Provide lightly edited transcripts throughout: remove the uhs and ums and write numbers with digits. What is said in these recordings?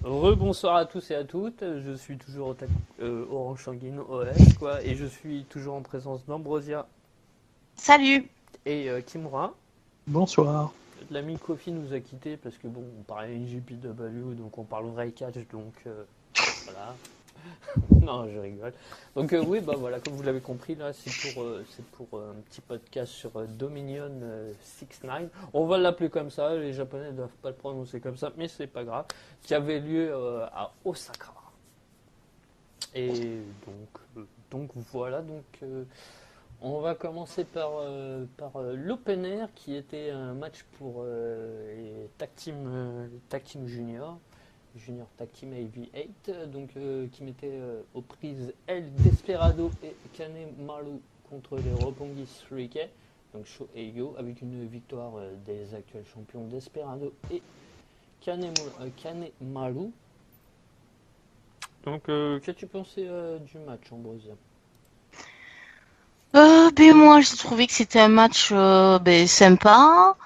Rebonsoir à tous et à toutes, je suis toujours Orange Sanguine OS, quoi, et je suis toujours en présence d'Ambrosia Salut. et Kimura. Bonsoir. L'ami Kofi nous a quittés parce que bon, on parlait IGPW, donc on parle vrai catch, donc voilà. Non, je rigole. Donc oui, bah voilà, comme vous l'avez compris, là, c'est pour un petit podcast sur Dominion 6-9. On va l'appeler comme ça, les Japonais ne doivent pas le prononcer comme ça, mais c'est pas grave. Qui avait lieu à Osaka. Et donc voilà, on va commencer par l'Open Air qui était un match pour les tag team junior, junior tag team AV8, qui mettait aux prises El Desperado et Kanemaru contre les Roppongi 3K, donc Sho et Yo, avec une victoire des actuels champions Desperado et Kanemaru. Donc, qu'as-tu pensé du match, Ambrosia? Moi, j'ai trouvé que c'était un match sympa,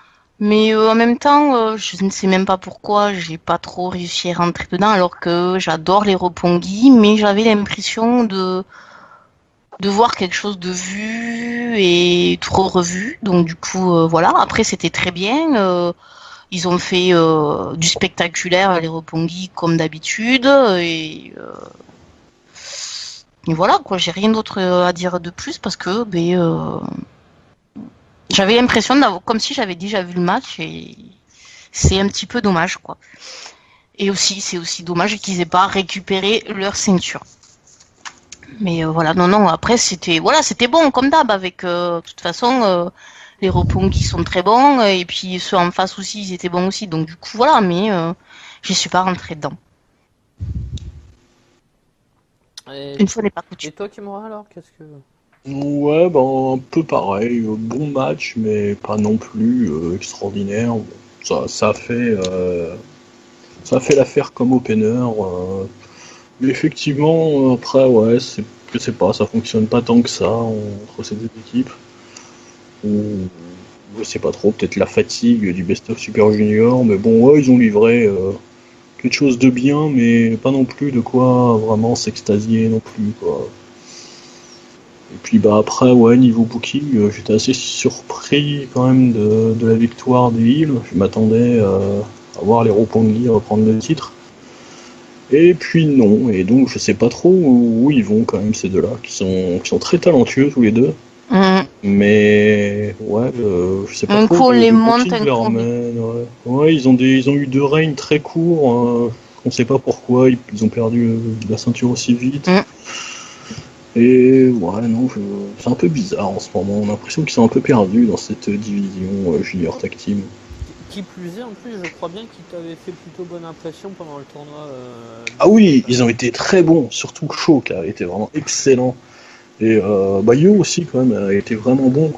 mais en même temps, je ne sais même pas pourquoi j'ai pas trop réussi à rentrer dedans, alors que j'adore les roppongi, mais j'avais l'impression de voir quelque chose de vu et trop revu. Donc du coup, voilà. Après, c'était très bien. Ils ont fait du spectaculaire, les roppongi, comme d'habitude, et voilà, quoi, j'ai rien d'autre à dire de plus parce que j'avais l'impression d'avoir comme si j'avais déjà vu le match et c'est un petit peu dommage, quoi. Et aussi, c'est aussi dommage qu'ils aient pas récupéré leur ceinture. Mais voilà, non, après c'était bon comme d'hab avec de toute façon les Roppongi sont très bons et puis ceux en face aussi ils étaient bons aussi donc du coup voilà, mais je suis pas rentrée dedans. Et, Une fois n'est pas et coutume. toi, Kimura, alors, qu'est-ce que... Ouais, ben un peu pareil. Bon match, mais pas non plus extraordinaire. Bon, ça a fait l'affaire comme opener. Mais effectivement, après, ouais, je sais pas, ça fonctionne pas tant que ça entre ces deux équipes. Ou je sais pas trop, peut-être la fatigue du Best of Super Junior. Mais bon, ouais, ils ont livré quelque chose de bien, mais pas non plus de quoi vraiment s'extasier non plus, quoi. Et puis bah après, ouais, niveau booking, j'étais assez surpris quand même de la victoire des Heels. Je m'attendais à voir les Roppongi reprendre le titre. Et puis non, et donc je sais pas trop où ils vont quand même ces deux-là, qui sont très talentueux tous les deux. Hum. Mais ouais, je sais pas Un trop coup où on les le monte, booking un les coup on les... ramène. Ouais, ouais ils ont eu deux règnes très courts. On sait pas pourquoi ils ont perdu la ceinture aussi vite. Hum. Et ouais, non, c'est un peu bizarre en ce moment. On a l'impression qu'ils sont un peu perdus dans cette division junior tag team. Qui plus est, en plus, je crois bien qu'il t'avait fait plutôt bonne impression pendant le tournoi Ah de oui, l'Open ils ont Air. été très bons, surtout Shaw qui a été vraiment excellent. Et bah Yo aussi quand même a été vraiment bon.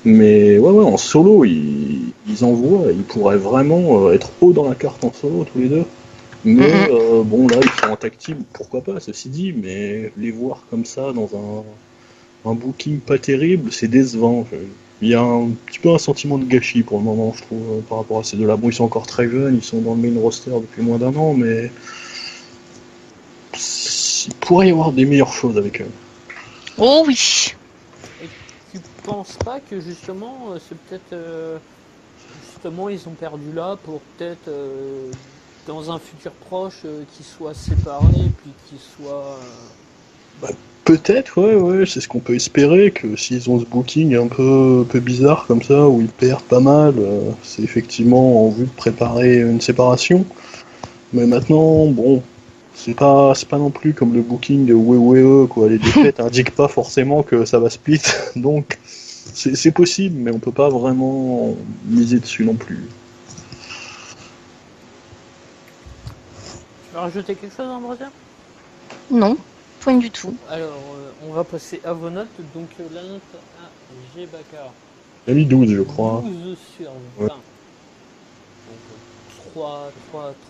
Mais ouais, ouais, en solo, ils envoient, ils pourraient vraiment être haut dans la carte en solo tous les deux. Hum, Mais hum. bon, là, ils sont en tag team, pourquoi pas, ceci dit, mais les voir comme ça dans un booking pas terrible, c'est décevant. Il y a un petit peu un sentiment de gâchis pour le moment, je trouve, par rapport à ces deux-là. Bon, ils sont encore très jeunes, ils sont dans le main roster depuis moins d'un an, mais il pourrait y avoir des meilleures choses avec eux. Oh oui. Et tu penses pas que justement, c'est peut-être... justement, ils ont perdu là pour peut-être, dans un futur proche, qu'ils soient séparés, puis qu'ils soient... Bah, peut-être, ouais, ouais, c'est ce qu'on peut espérer, que s'ils ont ce booking un peu bizarre comme ça, où ils perdent pas mal, c'est effectivement en vue de préparer une séparation. Mais maintenant, bon, c'est pas non plus comme le booking de WWE, quoi. Les défaites indiquent pas forcément que ça va split, donc c'est possible, mais on peut pas vraiment miser dessus non plus. Tu veux rajouter quelque chose, Ambrosia? Non, point du tout. Alors, on va passer à vos notes. Donc, la note à G. Bakar, J'ai mis 12, je crois. 12 sur Ouais. 20. Donc,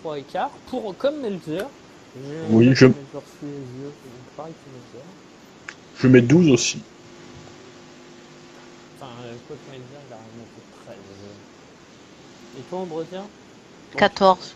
3 et quart. Pour, comme Melzer, j'ai Oui, là comme Melzer sous les yeux, pareil que Melzer. je mets 12 aussi. Enfin, quoi que Melzer, il a remonté 13. Et toi, Ambrosia? Donc, 14.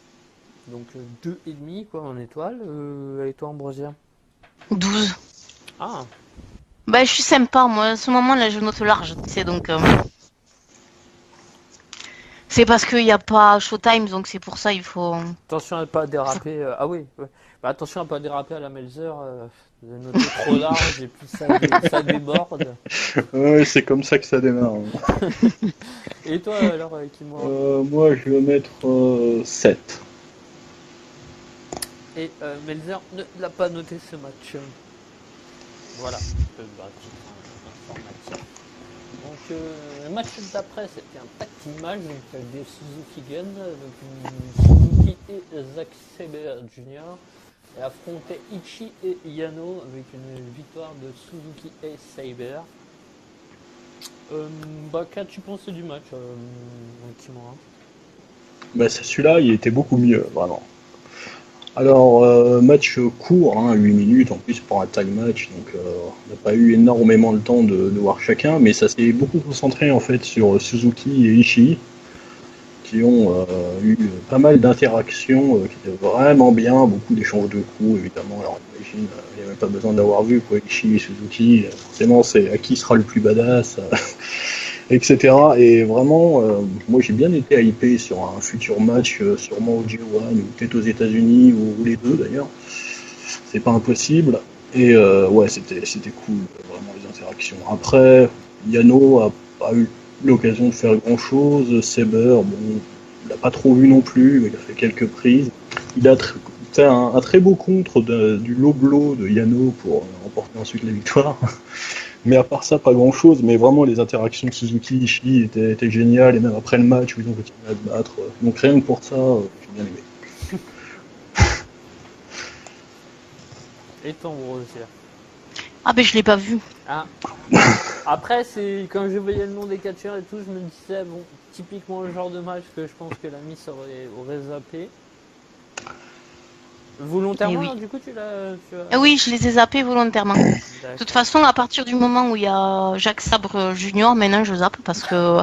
donc 2,5 quoi en étoile. Et toi, Ambrosia? 12. Ah, Bah, je suis sympa, moi. À ce moment-là, je note large, tu sais, donc. C'est parce qu'il n'y a pas Showtime, donc c'est pour ça il faut. attention à pas déraper. Ah oui, ouais. Bah, attention à pas déraper à la Melzer. De noter trop large et puis ça déborde. Ouais, c'est comme ça que ça démarre. Hein. Et toi, alors, Kimura? Moi, je vais mettre 7. Et Melzer ne l'a pas noté ce match. Voilà, bah, titre informatif. Donc le match d'après c'était un tag team match donc des Suzuki Gun avec Suzuki et Zack Sabre Jr. et affrontaient Ichi et Yano avec une victoire de Suzuki et Sabre. Bah qu'as-tu pensé du match, Kimura? Bah, celui-là, il était beaucoup mieux, vraiment. Alors, match court, hein, 8 minutes en plus pour un tag match, donc on n'a pas eu énormément le temps de voir chacun, mais ça s'est beaucoup concentré en fait sur Suzuki et Ishii, qui ont eu pas mal d'interactions qui étaient vraiment bien, beaucoup d'échanges de coups évidemment. Alors j'imagine, il n'y a même pas besoin d'avoir vu quoi, Ishii et Suzuki, forcément c'est à qui sera le plus badass, etc. Et vraiment, moi j'ai bien été hypé sur un futur match, sûrement au G1 ou peut-être aux États-Unis ou les deux d'ailleurs. C'est pas impossible. Et ouais, c'était cool, vraiment les interactions. Après, Yano a pas eu l'occasion de faire grand chose. Saber, bon, il l'a pas trop vu non plus, il a fait quelques prises. Il a fait un très beau contre du low blow de Yano pour remporter ensuite la victoire. Mais à part ça, pas grand chose. Mais vraiment, les interactions de Suzuki Ishii étaient géniales. Et même après le match, où ils ont continué à se battre. Donc rien que pour ça, j'ai bien aimé. Et ton Ambrosia? Ah, ben je l'ai pas vu. Ah. Après, c'est quand je voyais le nom des catcheurs et tout, je me disais, bon, typiquement le genre de match que je pense que la Miss aurait zappé. Volontairement, Eh oui. alors, du coup, tu l'as. Ah oui, je les ai zappés volontairement. De D'accord. toute façon, à partir du moment où il y a Jacques Sabre Junior, maintenant je zappe parce que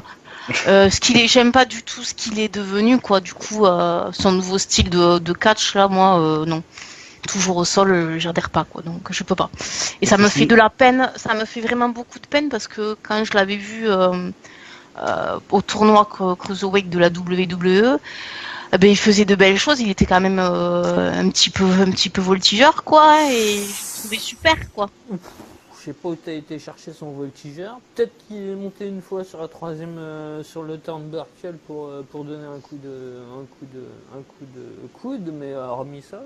j'aime pas du tout ce qu'il est devenu, quoi. Du coup, son nouveau style de catch là, moi, non. Toujours au sol, j'adhère pas, quoi. Donc je peux pas. Et ça me fait de la peine. Ça me fait vraiment beaucoup de peine parce que quand je l'avais vu au tournoi Cruiserweight de la WWE, ben, il faisait de belles choses. Il était quand même un petit peu voltigeur, quoi. Et je le trouvais super, quoi. Je sais pas où t'as été chercher son voltigeur. Peut-être qu'il est monté une fois sur la troisième, sur le turnbuckle pour donner un coup de coude, mais hormis ça.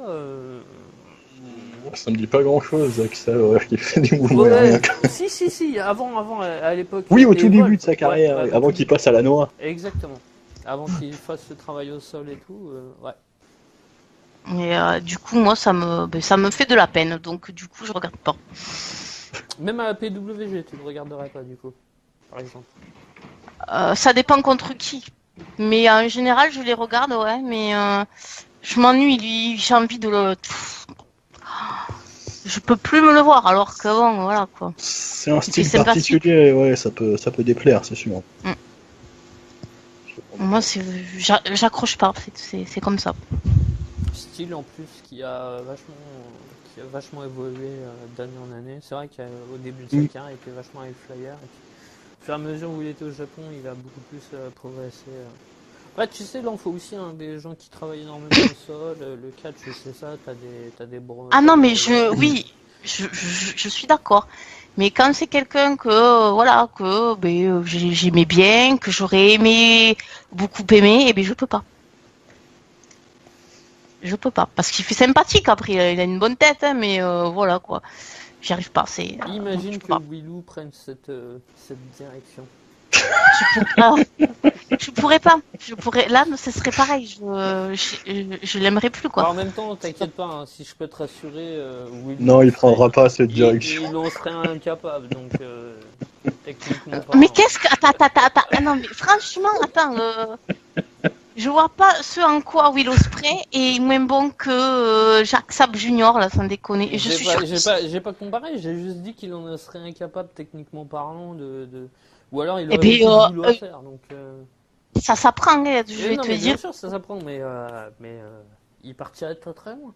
Ça me dit pas grand chose, Zack Sabre qui fait des mouvements Ouais, aériens. si, avant, à l'époque. Oui, au les tout début Volts. de sa carrière, Ouais, avant qu'il passe à la noix. Exactement. Avant qu'il fasse ce travail au sol et tout, ouais. Et du coup, moi, ça me fait de la peine. Donc, du coup, je regarde pas. Même à la PWG, tu ne regarderais pas du coup, par exemple. Ça dépend contre qui. Mais en général, je les regarde, ouais. Mais je m'ennuie, lui. J'ai envie de le. Je peux plus me le voir. Alors que bon, voilà quoi. C'est un C'était style sympathique. particulier, ouais, ça peut déplaire, c'est sûr. Moi, j'accroche pas. C'est comme ça. Style en plus qui a vachement évolué d'année en année. C'est vrai qu'au début de sa carrière, il était vachement high flyer. Et puis, au fur et à mesure où il était au Japon, il a beaucoup plus progressé. Ouais, tu sais, là, il faut aussi des gens qui travaillent énormément au sol. Le catch, c'est ça, t'as des bros. Ah non, mais oui, je suis d'accord. Mais quand c'est quelqu'un que, voilà, que j'aimais bien, que j'aurais aimé, beaucoup aimé, eh bien, je peux pas. Je peux pas. Parce qu'il fait sympathique après, il a une bonne tête, hein, mais voilà quoi. J'y arrive pas. Imagine je peux que pas. Willou prenne cette direction. Je pourrais pas. Je pourrais. Là, ce serait pareil. Je l'aimerais plus Bah, quoi. en même temps, t'inquiète pas, hein, si je peux te rassurer, Willou. Non, il prendra pas cette direction. Il en serait incapable, donc techniquement Mais parlant. qu'est-ce que. Attends. Ah non, mais franchement, attends. Je vois pas ce en quoi Will Ospreay est moins bon que Jacques Sabre Junior, là, sans déconner. Et je suis sûre. J'ai pas comparé, j'ai juste dit qu'il en serait incapable techniquement parlant ou alors il Eh aurait bien, beaucoup de boulot à faire. Donc, ça s'apprend, hein, je vais non, te mais dire. bien sûr, ça s'apprend, mais il partirait très très loin.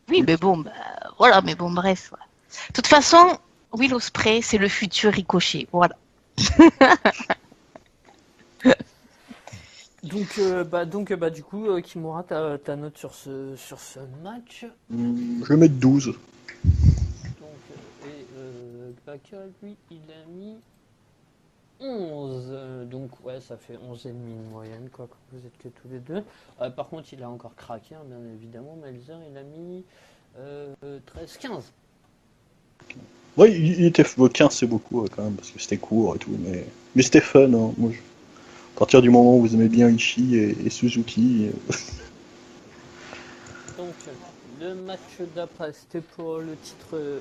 Oui, mais bon, bah, voilà, mais bon, bref. Voilà. De toute façon, Will Ospreay, c'est le futur Ricochet, voilà. Donc, du coup, Kimura, ta note sur ce match. Je vais mettre 12. Donc, Bacal, lui, il a mis 11. Donc, ouais, ça fait 11,5 de moyenne, quoi, quand vous êtes que tous les deux. Par contre, il a encore craqué, hein, bien évidemment. Melzer, il a mis 13-15. Ouais, il était 15, c'est beaucoup quand même, parce que c'était court et tout, mais c'était fun. Hein. Moi, à partir du moment où vous aimez bien Ishii et Suzuki. Donc, le match d'après, c'était pour le titre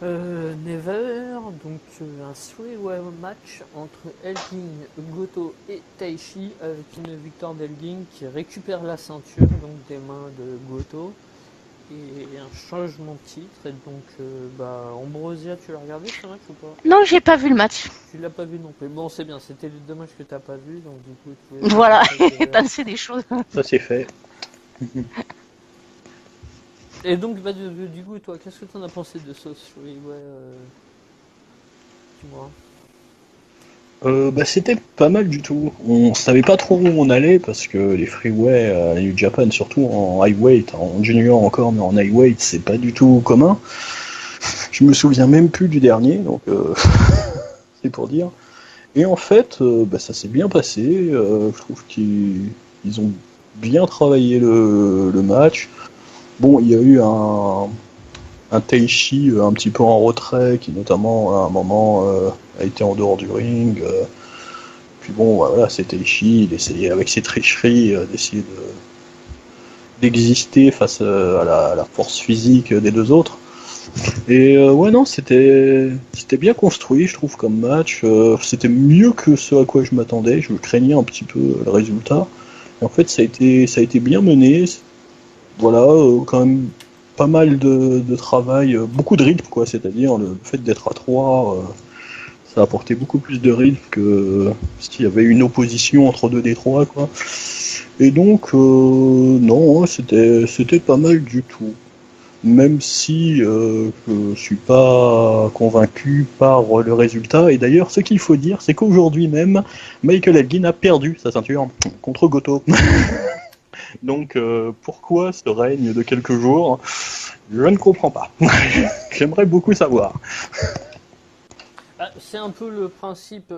Never. Donc, un three-way match entre Elgin, Goto et Taichi, avec une victoire d'Elgin qui récupère la ceinture donc des mains de Goto. Et un changement de titre. Et donc, Ambrosia, tu l'as regardé ce match ou pas? Non, j'ai pas vu le match. Tu l'as pas vu non plus. Bon, c'est bien, c'était dommage que t'as pas vu. Donc, du coup, Voilà, t'en sais des choses. Ça, c'est fait. Et donc, du coup, toi, qu'est-ce que t'en as pensé de ce three-way dis-moi. C'était pas mal du tout. On savait pas trop où on allait parce que les freeways à New Japan, surtout en highweight, en junior encore, mais en highweight, c'est pas du tout commun. Je me souviens même plus du dernier, donc c'est pour dire. Et en fait, ça s'est bien passé. Je trouve qu'ils ont bien travaillé le match. Bon, il y a eu un Taichi un petit peu en retrait qui notamment à un moment a été en dehors du ring. Puis bon, voilà, c'est Taichi, il essayait avec ses tricheries d'essayer d'exister face à la force physique des deux autres. Et ouais, non, c'était bien construit, je trouve, comme match. C'était mieux que ce à quoi je m'attendais. Je craignais un petit peu le résultat. Et en fait, ça a été bien mené. Voilà, quand même pas mal de travail, beaucoup de rythme, quoi. C'est-à-dire le fait d'être à 3, ça a apporté beaucoup plus de rythme que s'il y avait une opposition entre 2 des 3, quoi. Et donc, non, c'était pas mal du tout. Même si je suis pas convaincu par le résultat. Et d'ailleurs, ce qu'il faut dire, c'est qu'aujourd'hui même, Michael Elgin a perdu sa ceinture contre Goto. Donc, pourquoi ce règne de quelques jours? Je ne comprends pas. J'aimerais beaucoup savoir. C'est un peu le principe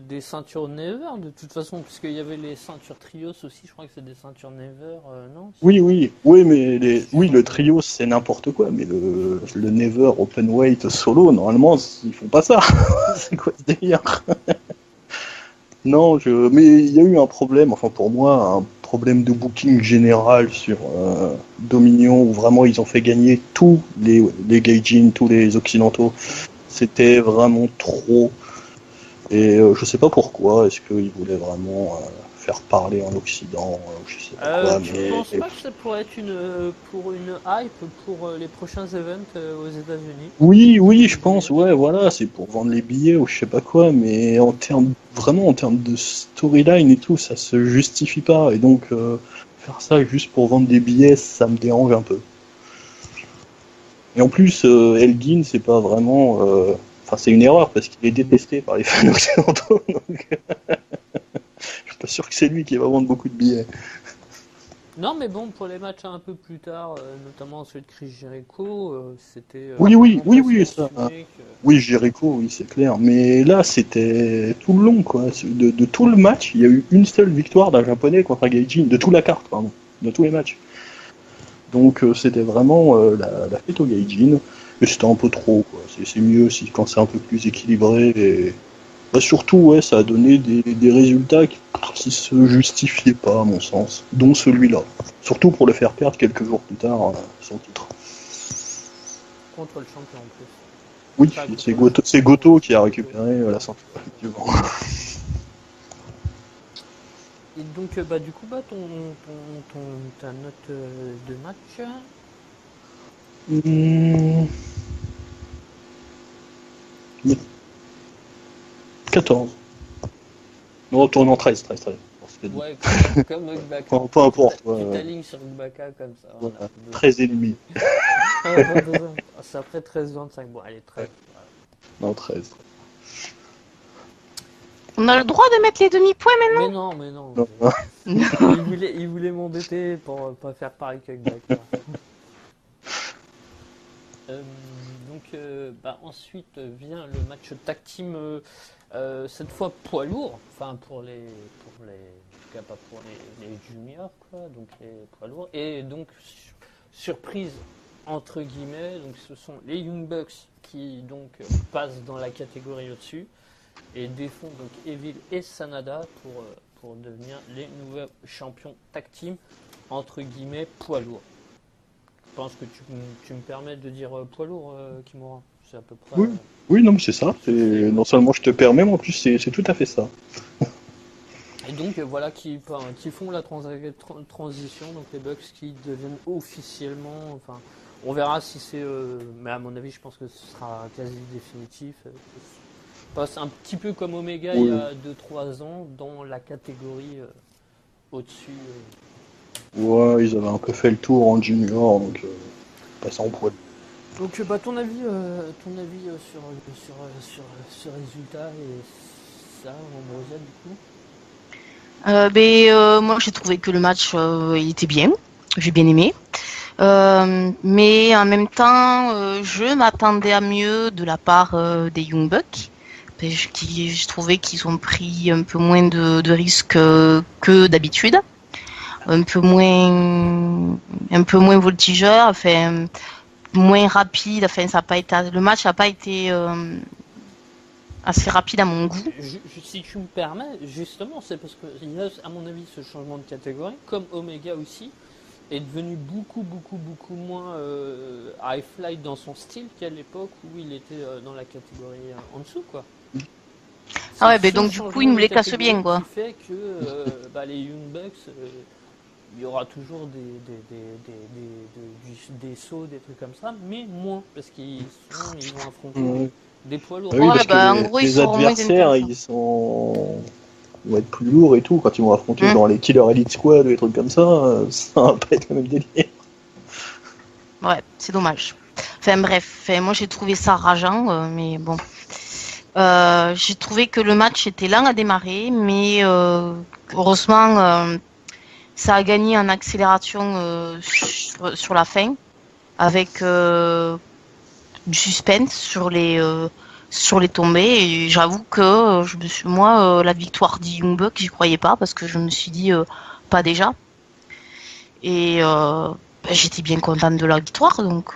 des ceintures Never, de toute façon, puisqu'il y avait les ceintures Trios aussi, je crois que c'est des ceintures Never, non? Oui, mais le trio c'est n'importe quoi, mais le Never Openweight solo, normalement, ils font pas ça. C'est quoi ce délire? Non, mais il y a eu un problème, enfin pour moi, un problème de booking général sur Dominion, où vraiment ils ont fait gagner tous les Gaijin, tous les Occidentaux. C'était vraiment trop. Et je sais pas pourquoi, est-ce qu'ils voulaient vraiment faire parler en Occident, je sais pas quoi, Tu mais... penses pas que ça pourrait être pour une hype pour les prochains events aux États-Unis? Oui, je pense, ouais, voilà, c'est pour vendre les billets ou je sais pas quoi, mais en termes de storyline et tout, ça se justifie pas, et donc faire ça juste pour vendre des billets, ça me dérange un peu. Et en plus, Elgin, c'est pas vraiment... Enfin, c'est une erreur, parce qu'il est détesté par les fans occidentaux, donc... Je suis pas sûr que c'est lui qui va vendre beaucoup de billets. Non, mais bon, pour les matchs un peu plus tard, notamment celui de Chris Jericho, c'était... Oui, ça... Oui, Jericho, oui, c'est clair. Mais là, c'était tout le long, quoi. De tout le match, il y a eu une seule victoire d'un japonais contre un Gaijin, de toute la carte, pardon, de tous les matchs. Donc c'était vraiment la fête au Gaijin, et c'était un peu trop, quoi. C'est mieux quand c'est un peu plus équilibré, et surtout, ouais, ça a donné des résultats qui se justifiaient pas, à mon sens, dont celui-là. Surtout pour le faire perdre quelques jours plus tard son titre. Contre le champion en plus. Oui, c'est Goto qui a récupéré la ceinture. Et donc, du coup, ta note de match? 14. Non, tournant 13. Ouais, comme Ibaka. Enfin, peu importe. Tu t'alignes sur Ibaka comme ça. Voilà. Voilà. 13 ennemis. C'est après 13-25. Bon, allez, 13. Non, 13. On a le droit de mettre les demi-points maintenant? Mais non. Non. Il voulait m'embêter pour pas faire pareil qu'avec Ibaka. Ensuite vient le match tag team, cette fois poids lourd, enfin pour les en tout cas pas pour les juniors quoi, donc les poids lourds, et donc surprise entre guillemets, donc ce sont les Young Bucks qui donc passent dans la catégorie au-dessus et défont donc Evil et Sanada pour devenir les nouveaux champions tag team entre guillemets poids lourd. Je pense que tu me permets de dire poids lourd, Kimura. C'est à peu près. Oui, non, mais c'est ça. Non seulement je te permets, mais en plus c'est tout à fait ça. Et donc voilà qui font la transition, donc les Bucks qui deviennent officiellement. Enfin, on verra si c'est. Mais à mon avis, je pense que ce sera quasi définitif. Passe un petit peu comme Omega il y a 2-3 ans dans la catégorie au-dessus. Ouais, ils avaient un peu fait le tour en junior, donc passant en poids. Donc ton avis sur ce résultat et ça, Ambrosia, du coup Moi j'ai trouvé que le match il était bien, j'ai bien aimé. Mais en même temps, je m'attendais à mieux de la part des Young Bucks. Je trouvais qu'ils ont pris un peu moins de risques que d'habitude. Un peu moins voltigeur, enfin moins rapide, enfin ça a pas été, le match n'a pas été assez rapide à mon goût. Si tu me permets, justement, c'est parce qu'il y a, à mon avis, ce changement de catégorie, comme Omega aussi, est devenu beaucoup moins high fly dans son style qu'à l'époque où il était dans la catégorie en dessous, quoi. Ah ouais, ben donc du coup, il me les casse bien, quoi. Qui fait que les Young Bucks, il y aura toujours des sauts, des trucs comme ça, mais moins, parce qu'ils vont affronter des poids lourds. Oui, parce que en gros, les adversaires, ils vont être plus lourds et tout, quand ils vont affronter dans les Killer Elite Squad ou des trucs comme ça va pas être le même délire. Ouais, c'est dommage. Enfin bref, moi j'ai trouvé ça rageant, mais bon. J'ai trouvé que le match était lent à démarrer, mais heureusement ça a gagné en accélération sur la fin, avec du suspense sur les tombées. Et j'avoue que la victoire du Young Bucks, j'y croyais pas, parce que je me suis dit pas déjà. Et j'étais bien contente de la victoire, donc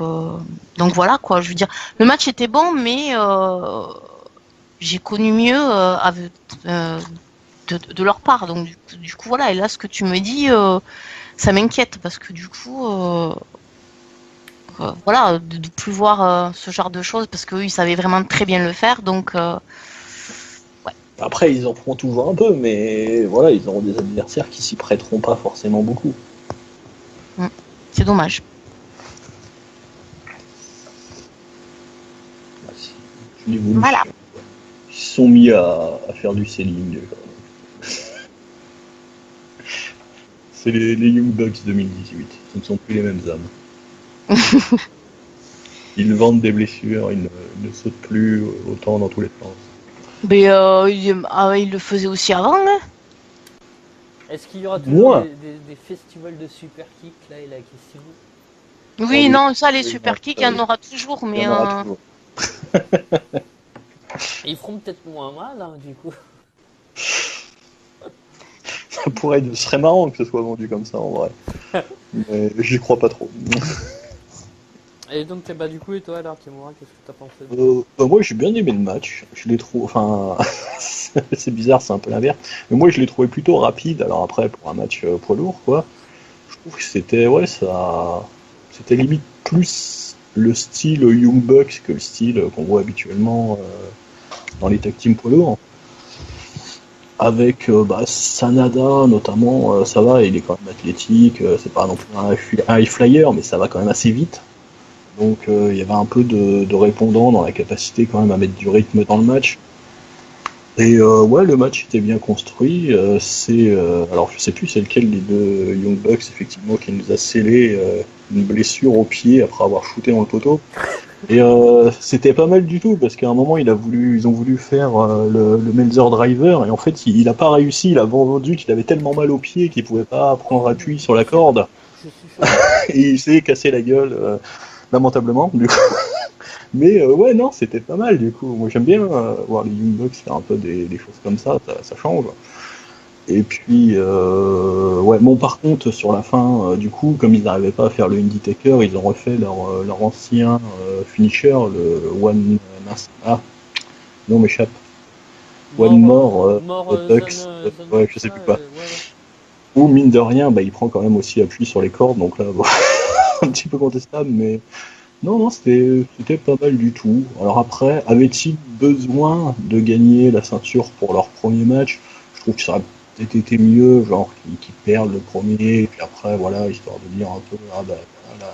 voilà quoi. Je veux dire, le match était bon, mais j'ai connu mieux de leur part. Donc du coup voilà. Et là, ce que tu me dis, ça m'inquiète, parce que du coup voilà, de plus voir ce genre de choses, parce qu'eux ils savaient vraiment très bien le faire. Donc ouais. Après, ils en feront toujours un peu, mais voilà, ils auront des adversaires qui s'y prêteront pas forcément beaucoup. C'est dommage. Voilà. Ils se sont mis à faire du selling. C'est les Young Bucks 2018. Ce ne sont plus les mêmes âmes. Ils vendent des blessures, ils ne sautent plus autant dans tous les sens. Mais il le faisait aussi avant, hein. Est-ce qu'il y aura toujours des festivals de super kick, là est la question. Oui, non, ça, les super kicks, il y en aura toujours, mais... Ils feront peut-être moins mal, hein, du coup. Ça ce serait marrant que ce soit vendu comme ça, en vrai. Mais j'y crois pas trop. Et donc, du coup, et toi, alors, Kimura, qu'est-ce que t'as pensé moi, j'ai bien aimé le match. Je l'ai trouvé... Enfin, c'est bizarre, c'est un peu l'inverse. Mais moi, je l'ai trouvé plutôt rapide. Alors après, pour un match poids lourd, quoi, je trouve que c'était... Ouais, ça... C'était limite plus le style Young Bucks que le style qu'on voit habituellement dans les tag team poids lourds. Avec Sanada, notamment, ça va, il est quand même athlétique. C'est pas non plus un high flyer, mais ça va quand même assez vite. Donc il y avait un peu de répondant dans la capacité quand même à mettre du rythme dans le match. Et ouais, le match était bien construit. Alors je sais plus c'est lequel des deux Young Bucks effectivement qui nous a scellé une blessure au pied après avoir shooté dans le poteau. Et c'était pas mal du tout parce qu'à un moment ils ont voulu faire le Melzer Driver et en fait il a pas réussi. Il a vendu qu'il avait tellement mal au pied qu'il pouvait pas prendre appui sur la corde Je suis chaud. et il s'est cassé la gueule lamentablement. Du coup. Mais ouais, non, c'était pas mal du coup. Moi j'aime bien voir les Young Bucks faire un peu des choses comme ça change. Et puis, ouais, bon, par contre, sur la fin, du coup, comme ils n'arrivaient pas à faire le Undertaker, ils ont refait leur ancien finisher, le One. Ah, non, m'échappe. One More Bucks, ouais, je sais plus quoi. Ouais. Ou mine de rien, bah, il prend quand même aussi appui sur les cordes, donc là, bon, un petit peu contestable, mais non, c'était pas mal du tout. Alors après, avait-il besoin de gagner la ceinture pour leur premier match? Je trouve que ça aurait peut-être été mieux, genre qu'ils perdent le premier, et puis après, voilà, histoire de dire un peu, ah bah, voilà,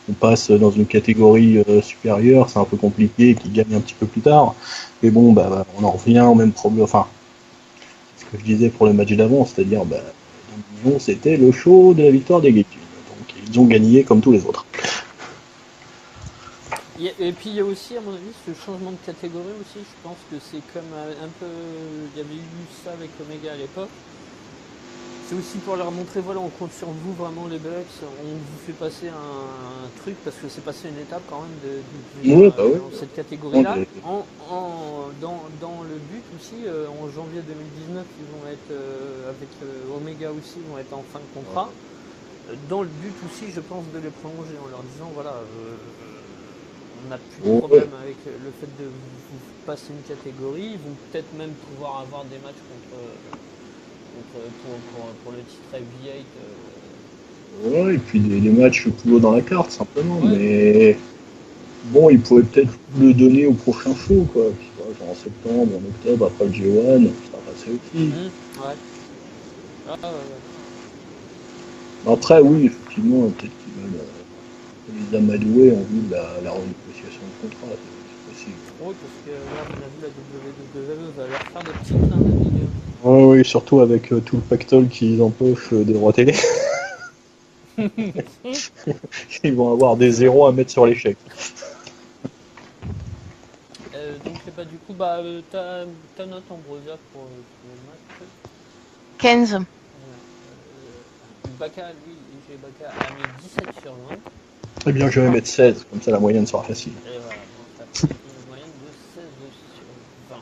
on passe dans une catégorie supérieure, c'est un peu compliqué, qu'ils gagnent un petit peu plus tard. Mais bon, bah, on en revient au même problème, enfin, ce que je disais pour le match d'avant, c'est-à-dire, bah, Dominion, c'était le show de la victoire des Gaijin. Donc ils ont gagné comme tous les autres. Et puis il y a aussi, à mon avis, ce changement de catégorie aussi. Je pense que c'est comme un peu. Il y avait eu ça avec Omega à l'époque. C'est aussi pour leur montrer, voilà, on compte sur vous vraiment les Bucks, on vous fait passer un truc parce que c'est passé une étape quand même Ouais, bah ouais. dans cette catégorie-là. Ouais, Dans le but aussi, en janvier 2019, ils vont être avec Omega aussi, ils vont être en fin de contrat. Dans le but aussi, je pense, de les prolonger en leur disant, voilà, on n'a plus de problème avec le fait de vous passer une catégorie, ils vont peut-être même pouvoir avoir des matchs pour le titre Heavyweight. Ouais, et puis des matchs plus haut dans la carte, simplement. Ouais. Mais bon, ils pourraient peut-être le donner au prochain show, quoi. Je sais pas, genre en septembre, en octobre, après le G1, ça va passer aussi. Ouais. Ah, Après, oui, effectivement, peut-être qu'ils veulent les amadouer en vue de la renégociation de contrat. C'est possible. oui, parce que là, à mon avis, la WWE va leur faire des petits clins d'œil. Ouais, oui, surtout avec tout le pactole qu'ils empochent des droits télé. Ils vont avoir des zéros à mettre sur les chèques. Donc, bah, du coup, ta note Ambrosia pour le match. 15. Baka, lui, j'ai Baka a mis 17 sur 20. Eh bien, je vais mettre 16, comme ça la moyenne sera facile. Et voilà, donc ça fait une moyenne de 16 sur 20.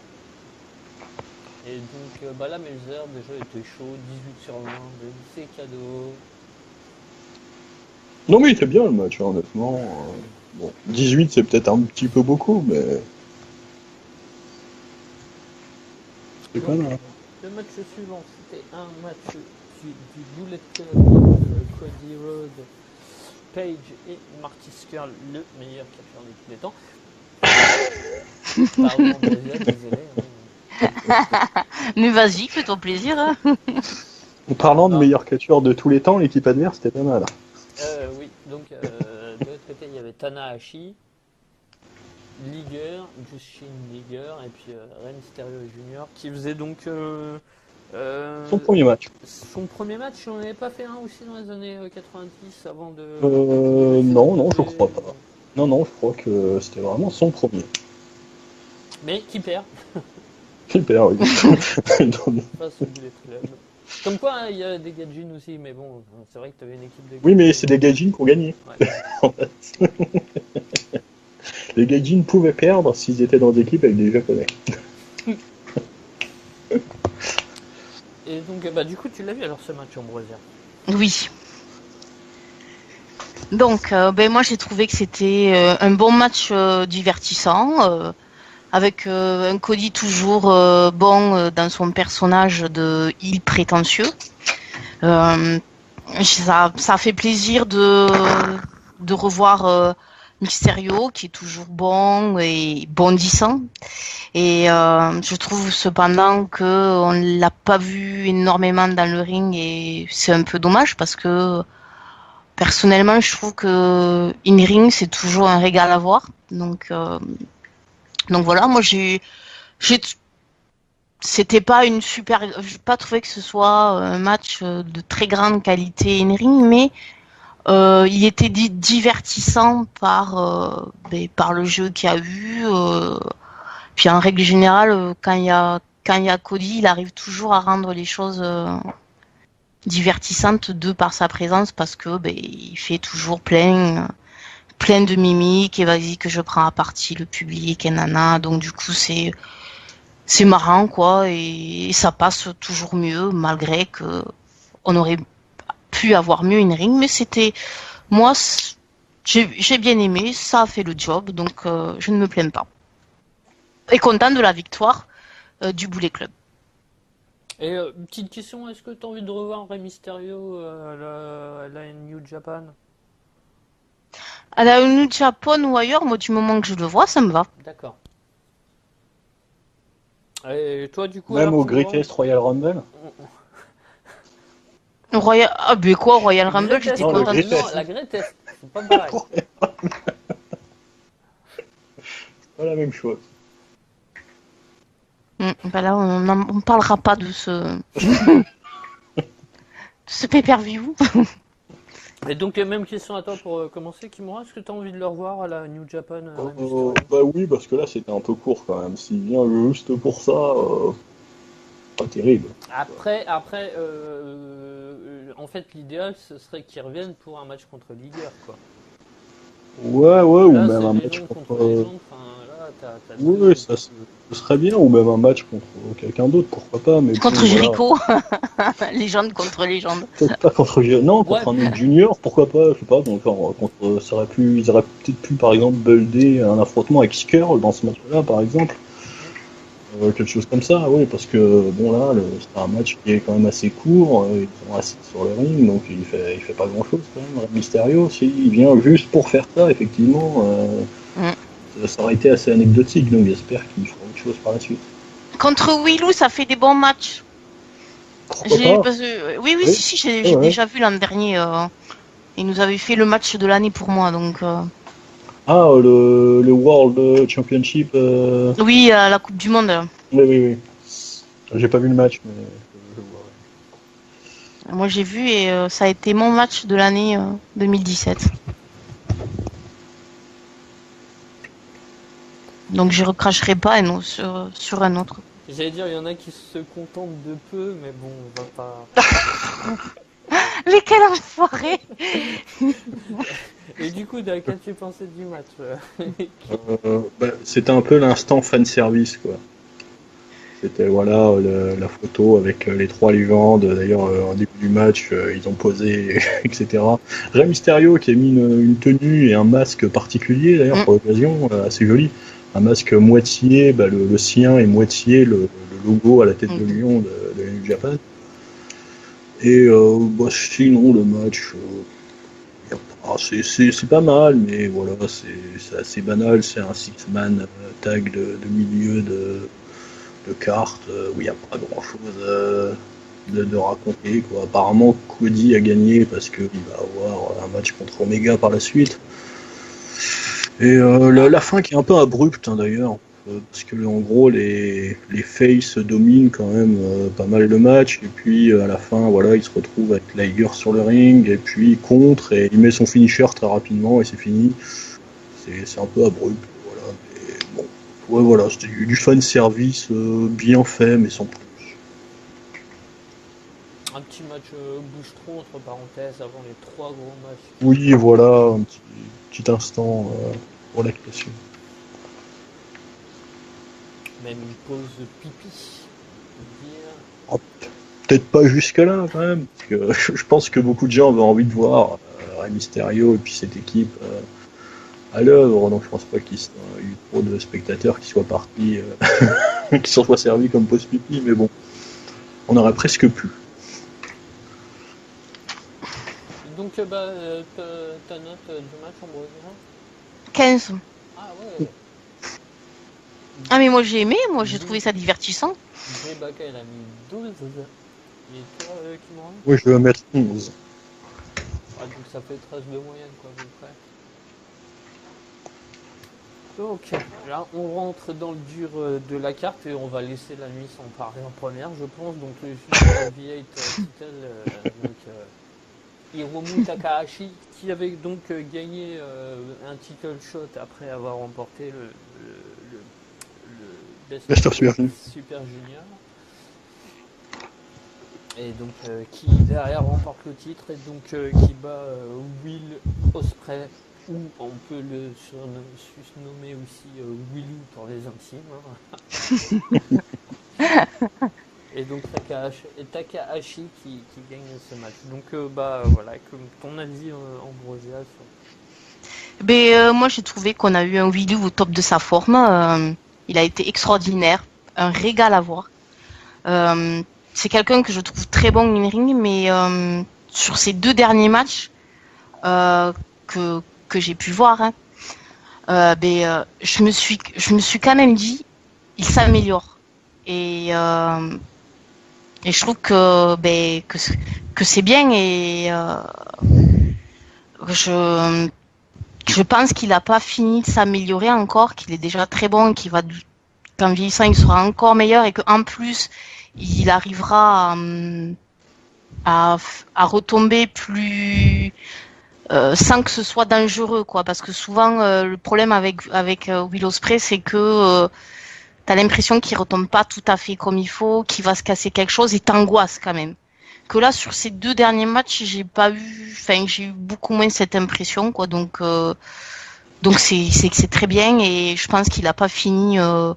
Et donc, là, Melzer, déjà, était chaud, 18 sur 20, c'est cadeau. Non, mais il était bien le match, hein, honnêtement. Bon, 18, c'est peut-être un petit peu beaucoup, mais. C'est pas mal. Le match suivant, c'était un match du Bullet Club de Cody Rhodes, Page et Marty Scurll, le meilleur catcheur de tous les temps. Pardon, désolé. Mais vas-y, fais-toi plaisir. Hein. En parlant de meilleur catcheur de tous les temps, l'équipe adverse, c'était pas mal. Oui, donc de l'autre côté, il y avait Tanahashi, Liger, Jushin Liger et puis Ren Mysterio Jr. qui faisait donc Son premier match. son premier match. On n'avait pas fait un aussi dans les années 90 avant de. Non, je crois pas. Non, je crois que c'était vraiment son premier. Mais qui perd. Super, oui. Face au Bullet Club. Comme quoi, il y a des Gaijin aussi, mais bon, c'est vrai que tu avais une équipe de. Oui, mais c'est des Gaijin qui ont gagné. Ouais. En fait. Les Gaijin pouvaient perdre s'ils étaient dans des équipes avec des Japonais. Et donc, du coup, tu l'as vu alors ce match, Ambrosia? Oui. Donc, moi j'ai trouvé que c'était un bon match divertissant, avec un Cody toujours bon dans son personnage de heel prétentieux. Ça fait plaisir de revoir Mysterio qui est toujours bon et bondissant. Et je trouve cependant qu'on l'a pas vu énormément dans le ring et c'est un peu dommage parce que personnellement je trouve que in-ring c'est toujours un régal à voir. Donc voilà, moi j'ai c'était pas une super. Je n'ai pas trouvé que ce soit un match de très grande qualité in-ring, mais il était divertissant par le jeu qu'il y a eu. Puis en règle générale, quand il y a Cody, il arrive toujours à rendre les choses divertissantes par sa présence parce que il fait toujours plein de mimiques et vas-y que je prends à partie le public et nana. Donc du coup c'est marrant quoi et ça passe toujours mieux malgré que on aurait pu avoir mieux une ring, mais moi j'ai bien aimé, ça a fait le job donc je ne me plains pas. Et content de la victoire du Bullet Club. Et une petite question, est-ce que tu as envie de revoir Rey Mysterio à la New Japan? À la New Japan ou ailleurs, moi du moment que je le vois, ça me va. D'accord. Et toi, du coup, Même alors, au Kimura Greatest Royal Rumble. Royal... Ah ben quoi, Royal Rumble, Greatest, j'étais Non, le contente. Greatest. non, la Greatest, c'est pas pareil. Pas la même chose. Ben là, on parlera pas de ce pay-per-view. Et donc, même question à toi pour commencer, Kimura, est-ce que tu as envie de le revoir à la New Japan Rey Mysterio? Bah oui, parce que là c'était un peu court quand même. S'il vient juste pour ça, pas terrible. Après, en fait, l'idéal, ce serait qu'il revienne pour un match contre Liger, quoi. Ouais, ou Là, même c'est un match légende contre contre. légende, enfin, là, t'as deux Oui, mondes. ça ce serait bien, ou même un match contre quelqu'un d'autre, pourquoi pas. Mais Contre bon, voilà. Jericho. Légende contre légende. Peut-être pas contre non, contre Ouais. un autre junior, pourquoi pas, je sais pas. Donc, genre, contre, ils auraient peut-être pu, par exemple, builder un affrontement avec Skrull dans ce match-là, par exemple. Quelque chose comme ça, oui, parce que bon là, c'est un match qui est quand même assez court, ils sont assis sur le ring, donc il fait pas grand chose quand même. Rey Mysterio, s'il vient juste pour faire ça, effectivement, ça aurait été assez anecdotique, donc j'espère qu'il fera autre chose par la suite. Contre Willow, ça fait des bons matchs. Pourquoi pas? Oui, Oui. si, j'ai Ouais. déjà vu l'an dernier. Il nous avait fait le match de l'année pour moi, donc. Ah, le World Championship. Oui, à la Coupe du Monde. Oui. J'ai pas vu le match, mais je vois. Moi, j'ai vu et ça a été mon match de l'année 2017. Donc, je recracherai pas sur un autre. J'allais dire, il y en a qui se contentent de peu, mais bon, on va pas. Mais quel enfoiré! Et du coup, qu'as-tu pensé du match C'était un peu l'instant fan service, quoi. C'était voilà la photo avec les trois légendes. D'ailleurs, au début du match, ils ont posé, etc. Rey Mysterio qui a mis une tenue et un masque particulier, d'ailleurs, pour l'occasion, assez joli. Un masque moitié, le sien et moitié le logo à la tête de lion de New Japan. Et sinon, le match, c'est pas mal, mais voilà, c'est assez banal. C'est un six-man tag de milieu de cartes où il n'y a pas grand chose de raconter, quoi. Apparemment Cody a gagné parce qu'il va avoir un match contre Omega par la suite, et la fin qui est un peu abrupte, hein, d'ailleurs, parce que en gros les faces dominent quand même pas mal le match, et puis à la fin voilà, il se retrouve avec Liger sur le ring et puis contre, et il met son finisher très rapidement et c'est fini. C'est un peu abrupt. Ouais, voilà, c'était du fan service bien fait, mais sans plus. Un petit match bouche-trou, entre parenthèses, avant les trois gros matchs. Oui, voilà, un petit instant pour l'actuation. Même une pause pipi, je veux dire. Oh, peut-être pas jusque-là, quand même, parce que je pense que beaucoup de gens avaient envie de voir Rey Mysterio et puis cette équipe à l'œuvre, donc je pense pas qu'il y ait eu trop de spectateurs qui soient partis, qui s'en soient servis comme pause pipi, mais bon, on aurait presque pu. Donc, ta note du match en brésilien 15. Ah ouais. Ah, mais moi j'ai aimé, moi j'ai trouvé ça divertissant. Baka, il a mis 12. Et toi, Kimura? Oui, je vais mettre 11. Ah, donc ça fait 13 de moyenne, quoi, à peu près. Donc là, on rentre dans le dur de la carte et on va laisser la nuit s'en parler en première, je pense. Donc le Super V8 title, Hiromu Takahashi, qui avait donc gagné un title shot après avoir remporté le Best of Super Junior. Et donc qui derrière remporte le titre et donc qui bat Will Ospreay, ou on peut le surnommer aussi Willou pour les intimes. Et donc Takahashi qui gagne ce match. Donc voilà, comme ton avis Ambrosia sur... Moi j'ai trouvé qu'on a eu un Willou au top de sa forme. Il a été extraordinaire, un régal à voir. C'est quelqu'un que je trouve très bon in-ring, mais sur ces 2 derniers matchs que j'ai pu voir, hein, je me suis quand même dit, il s'améliore. Et je trouve que c'est bien, et je pense qu'il n'a pas fini de s'améliorer encore, qu'il est déjà très bon, qu'en vieillissant il sera encore meilleur, et qu'en plus il arrivera à retomber plus sans que ce soit dangereux, quoi. Parce que souvent le problème avec Will Ospreay, c'est que t'as l'impression qu'il retombe pas tout à fait comme il faut, qu'il va se casser quelque chose, et t'angoisses quand même. Que là, sur ces 2 derniers matchs, j'ai eu beaucoup moins cette impression, quoi. Donc c'est très bien, et je pense qu'il a pas fini de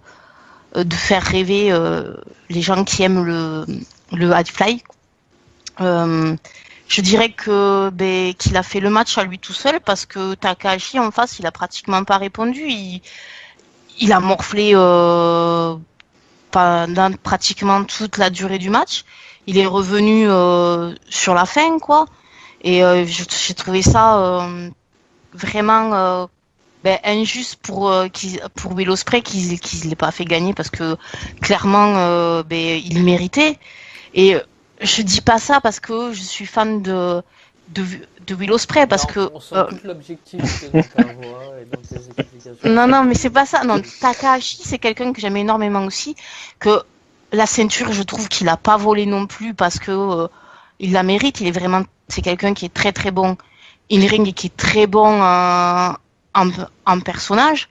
faire rêver les gens qui aiment le high fly. Je dirais qu'il a fait le match à lui tout seul, parce que Takahashi en face, il a pratiquement pas répondu. Il a morflé pendant pratiquement toute la durée du match. Il est revenu sur la fin, quoi. Et j'ai trouvé ça vraiment injuste pour Will Ospreay, qu'il l'ait pas fait gagner, parce que clairement il méritait. Et je dis pas ça parce que je suis fan de Will Ospreay, parce que on sent tout l'objectif de ta voix et dans tes explications. non, mais c'est pas ça. Non, Takahashi, c'est quelqu'un que j'aime énormément aussi. Que la ceinture, je trouve qu'il a pas volé non plus, parce que il la mérite. C'est quelqu'un qui est très très bon in-ring, et qui est très bon en personnage.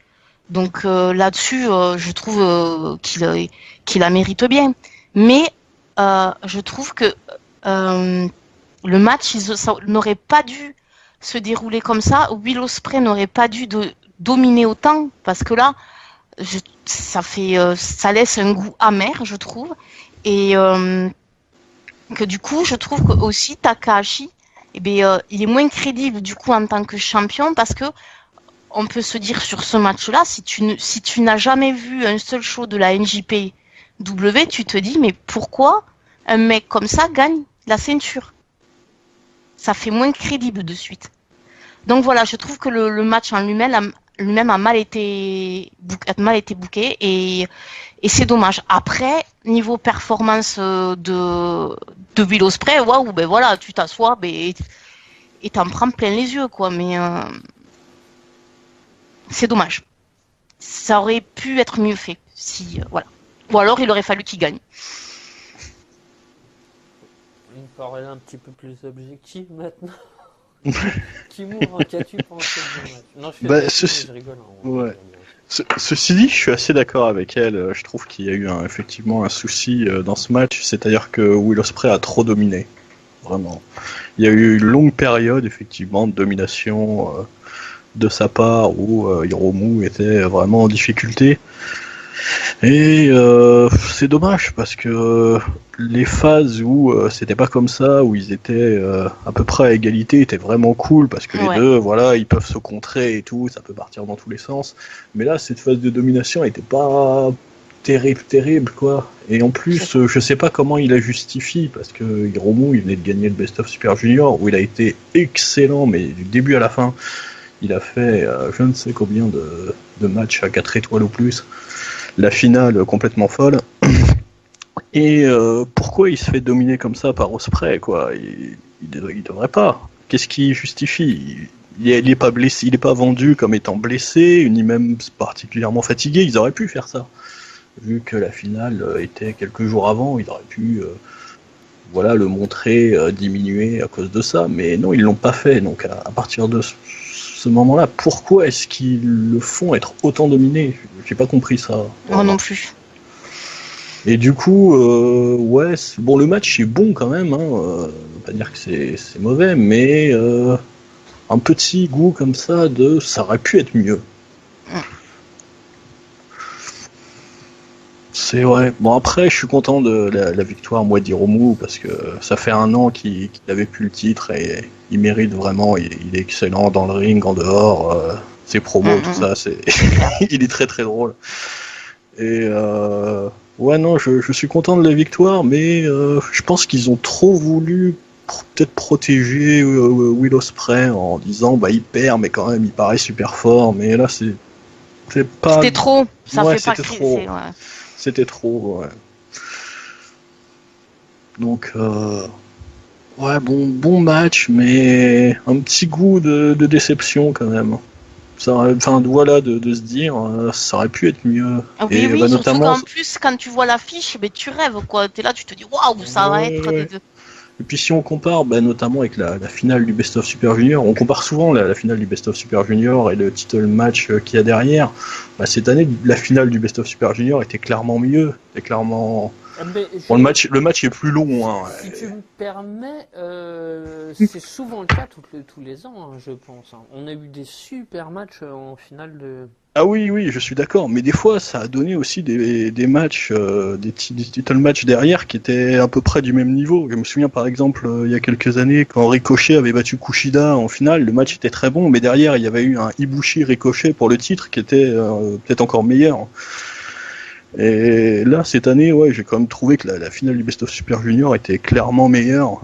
Donc là-dessus, je trouve qu'il la mérite bien. Mais je trouve que le match, ça n'aurait pas dû se dérouler comme ça. Will Ospreay n'aurait pas dû dominer autant, parce que là, ça laisse un goût amer, je trouve. Et que du coup, je trouve que aussi Takahashi, il est moins crédible du coup en tant que champion, parce que on peut se dire sur ce match-là, si tu n'as jamais vu un seul show de la NJPW, tu te dis, mais pourquoi un mec comme ça gagne la ceinture? Ça fait moins crédible de suite. Donc voilà, je trouve que le match en lui-même a mal été booké, et c'est dommage. Après, niveau performance de Will Ospreay, waouh, voilà, tu t'assois et t'en prends plein les yeux, quoi. Mais c'est dommage. Ça aurait pu être mieux fait, voilà. Ou alors il aurait fallu qu'il gagne. Une parole un petit peu plus objective maintenant. Kimura, qu'as-tu pensé du match? Non, je rigole. Ouais. Ceci dit, je suis assez d'accord avec elle. Je trouve qu'il y a eu effectivement un souci dans ce match, c'est-à-dire que Will Ospreay a trop dominé. Vraiment. Il y a eu une longue période, effectivement, de domination de sa part, où Hiromu était vraiment en difficulté. Et c'est dommage, parce que les phases où c'était pas comme ça, où ils étaient à peu près à égalité, étaient vraiment cool, parce que les deux, voilà, ils peuvent se contrer et tout, ça peut partir dans tous les sens. Mais là, cette phase de domination était pas terrible, quoi. Et en plus, je sais pas comment il la justifie, parce que Hiromu, il venait de gagner le Best of Super Junior, où il a été excellent, mais du début à la fin, il a fait je ne sais combien de matchs à 4 étoiles ou plus. La finale complètement folle. Et pourquoi il se fait dominer comme ça par Ospreay, quoi? Il devrait pas. Qu'est-ce qui justifie? il est pas blessé, il est pas vendu comme étant blessé, ni même particulièrement fatigué. Ils auraient pu faire ça. Vu que la finale était quelques jours avant, ils auraient pu voilà, le montrer diminuer à cause de ça. Mais non, ils l'ont pas fait. Donc à partir de ce moment-là, pourquoi est-ce qu'ils le font être autant dominé? J'ai pas compris ça. Moi non plus. Et du coup, ouais, bon, le match est bon quand même. Hein, pas dire que c'est mauvais, mais un petit goût comme ça de ça aurait pu être mieux. C'est vrai. Bon, après, je suis content de la victoire, moi, d'Hiromu, parce que ça fait un an qu'il avait plus le titre et il mérite vraiment. Il est excellent dans le ring, en dehors, ses promos, tout ça. Il est très très drôle. Et ouais, non, je suis content de la victoire, mais je pense qu'ils ont trop voulu peut-être protéger Will Ospreay en disant bah il perd, mais quand même il paraît super fort. Mais là, c'est pas. C'était trop. Ça Ouais, fait pas c'était trop. ouais. C'était trop, ouais. Donc, ouais, bon match, mais un petit goût de déception quand même. Ça, enfin, voilà, de se dire, ça aurait pu être mieux. Ah oui, Et oui, bah, surtout notamment, qu'en plus, quand tu vois l'affiche, ben, tu rêves, quoi. T'es là, tu te dis, waouh, ça va être des ouais. deux. Et puis si on compare, bah, notamment avec la finale du Best of Super Junior, on compare souvent la finale du Best of Super Junior et le title match qu'il y a derrière. Bah, cette année, la finale du Best of Super Junior était clairement mieux. Était clairement. Mais Bon, le match est plus long. Hein. si tu me permets, c'est souvent le cas tous les ans, hein, je pense. Hein. On a eu des super matchs en finale de. Ah oui, je suis d'accord, mais des fois ça a donné aussi des matchs, des title matchs derrière qui étaient à peu près du même niveau. Je me souviens par exemple il y a quelques années quand Ricochet avait battu Kushida en finale, le match était très bon, mais derrière il y avait eu un Ibushi Ricochet pour le titre qui était peut-être encore meilleur. Et là cette année, ouais, j'ai quand même trouvé que la finale du Best of Super Junior était clairement meilleure.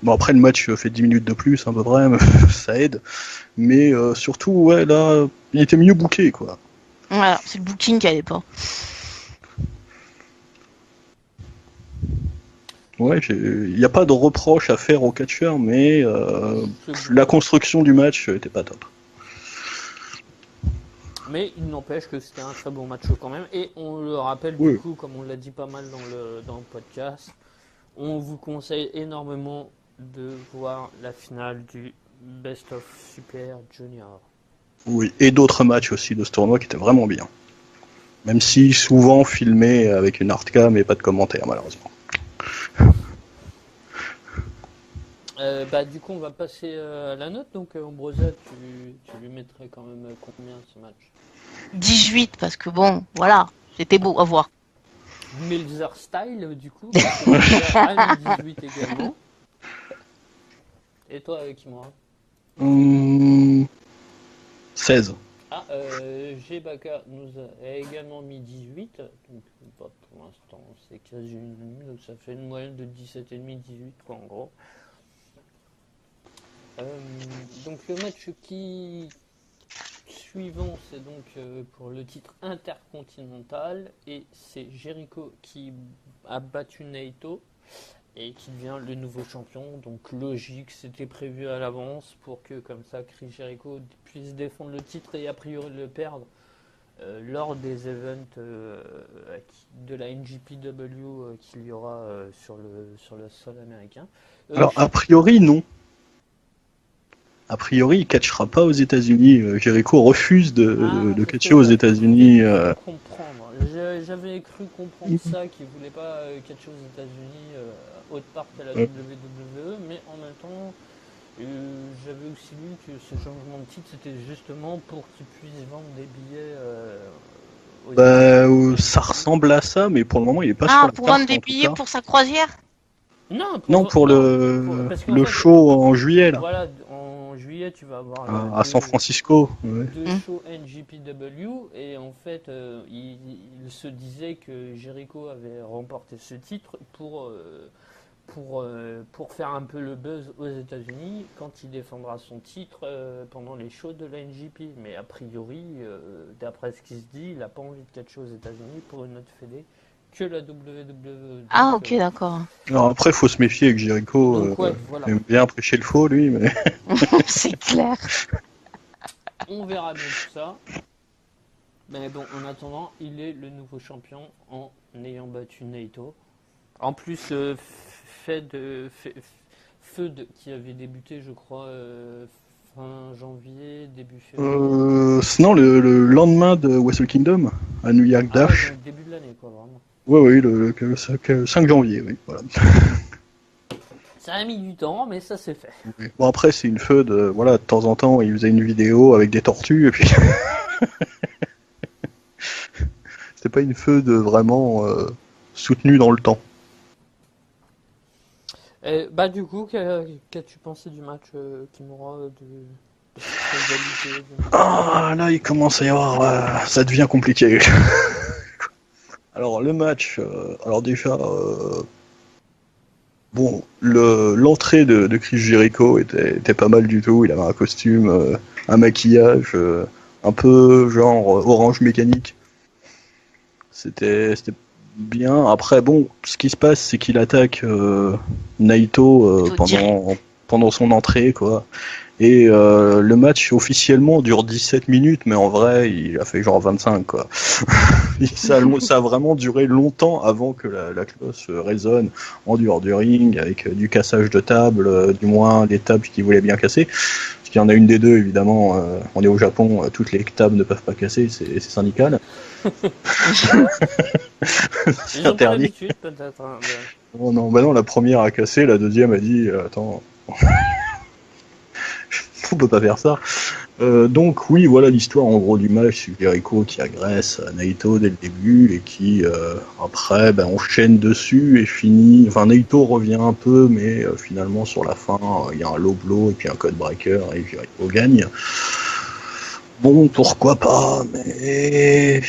Bon après le match fait 10 minutes de plus à peu près, ça aide. Mais surtout, ouais, là, il était mieux booké, quoi. Voilà, c'est le booking qui allait pas. Ouais, il n'y a pas de reproche à faire au catcheur, mais la construction du match était pas top. Mais il n'empêche que c'était un très bon match quand même. Et on le rappelle Oui. du coup, comme on l'a dit pas mal dans le podcast, on vous conseille énormément de voir la finale du Best of Super Junior. Oui, et d'autres matchs aussi de ce tournoi qui étaient vraiment bien. Même si souvent filmé avec une hardcam et pas de commentaires, malheureusement. Bah, du coup, on va passer à la note. Donc, Ambrosia, tu lui mettrais quand même combien ce match? 18, parce que bon, voilà, c'était beau à voir. Melzer Style, du coup, parce que Melzer a mis 18 également. Et toi, Kimura? 16. Ah, Gbaka nous a également mis 18, donc bah, pour l'instant c'est quasi une donc ça fait une moyenne de 17,5-18 quoi en gros. Donc le match qui suivant c'est donc pour le titre intercontinental et c'est Jericho qui a battu Naito et qui devient le nouveau champion. Donc logique, c'était prévu à l'avance pour que comme ça Chris Jericho puisse défendre le titre et a priori le perdre lors des events de la NJPW qu'il y aura sur le sol américain. Alors, a priori, non. A priori, il catchera pas aux États-Unis. Jericho refuse de catcher aux États-Unis. Comprendre. J'avais cru comprendre ça, qu'il voulait pas catcher aux États-Unis autre part qu'à la WWE, mais en même temps, j'avais aussi lu que ce changement de titre c'était justement pour qu'ils puissent vendre des billets aux États-Unis. Ça ressemble à ça, mais pour le moment, il est pas sur Ah, la pour carte vendre des en tout billets cas. pour sa croisière? Non, pour parce qu'en le fait, show en juillet là, voilà, en juillet, tu vas avoir à San Francisco. Ouais. deux shows NJPW et en fait, il se disait que Jericho avait remporté ce titre pour faire un peu le buzz aux États-Unis quand il défendra son titre pendant les shows de la NJP. Mais a priori, d'après ce qui se dit, il n'a pas envie de catcher aux États-Unis pour une autre fédé que la WWE. Ah, ok, d'accord. Alors après, faut se méfier avec Jericho. Donc ouais, voilà. Il aime bien prêcher le faux, lui, mais. C'est clair. On verra bien tout ça. Mais bon, en attendant, il est le nouveau champion en ayant battu Naito. En plus, Feud qui avait débuté, je crois, fin janvier, début février. Sinon, le lendemain de Wrestle Kingdom, à New York Ah ouais, Dash. donc début de l'année, quoi, vraiment. Oui, le 5 janvier, oui. Voilà. Ça a mis du temps, mais ça s'est fait. Oui. Bon, après, c'est une feud, voilà, de temps en temps, il faisait une vidéo avec des tortues, et puis. C'était pas une feud vraiment soutenue dans le temps. Et, bah, du coup, qu'as-tu pensé du match Kimura de cette rivalité Ah, là, il commence à y avoir. Ça devient compliqué. Alors, le match, alors déjà. Bon, l'entrée de Chris Jericho était pas mal du tout. Il avait un costume, un maquillage, un peu genre orange mécanique. C'était bien. Après, bon, ce qui se passe, c'est qu'il attaque Naito pendant son entrée, quoi. Et le match officiellement dure 17 minutes, mais en vrai, il a fait genre 25, quoi. Ça a vraiment duré longtemps avant que la cloche résonne en dehors du ring, avec du cassage de table, du moins les tables qui voulaient bien casser. Parce qu'il y en a une des deux, évidemment, on est au Japon, toutes les tables ne peuvent pas casser, c'est syndical. C'est Ils ont pas interdit. l'habitude, peut-être. Hein, mais... Oh non, bah non, la première a cassé, la deuxième a dit attends, on peut pas faire ça. Donc oui, voilà l'histoire en gros du match, c'est Jericho qui agresse Naito dès le début et qui après enchaîne dessus et finit. Enfin Naito revient un peu, mais finalement sur la fin il y a un low blow et puis un code breaker et Jericho gagne. Bon, pourquoi pas, mais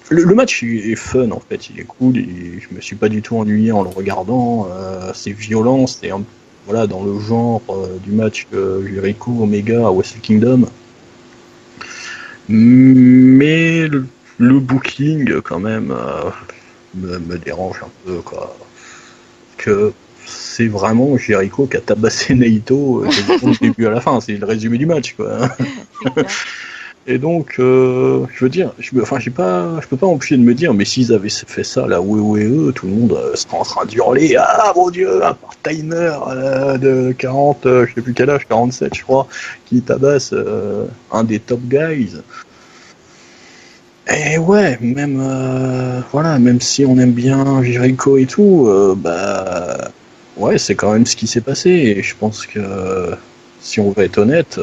le match est fun en fait, il est cool, je me suis pas du tout ennuyé en le regardant, c'est violent, c'est voilà, dans le genre du match Jericho Omega à Wrestle Kingdom. Mais le booking quand même me dérange un peu, quoi. Que c'est vraiment Jericho qui a tabassé Naito du début à la fin, c'est le résumé du match, quoi. Et donc, je veux dire, je peux pas m'empêcher de me dire, mais s'ils avaient fait ça, la WWE, tout le monde serait en train d'hurler, ah mon dieu, un part-timer de 40, je sais plus quel âge, 47 je crois, qui tabasse un des top guys. Et ouais, même, voilà, même si on aime bien Jericho et tout, ouais, c'est quand même ce qui s'est passé, et je pense que, si on veut être honnête,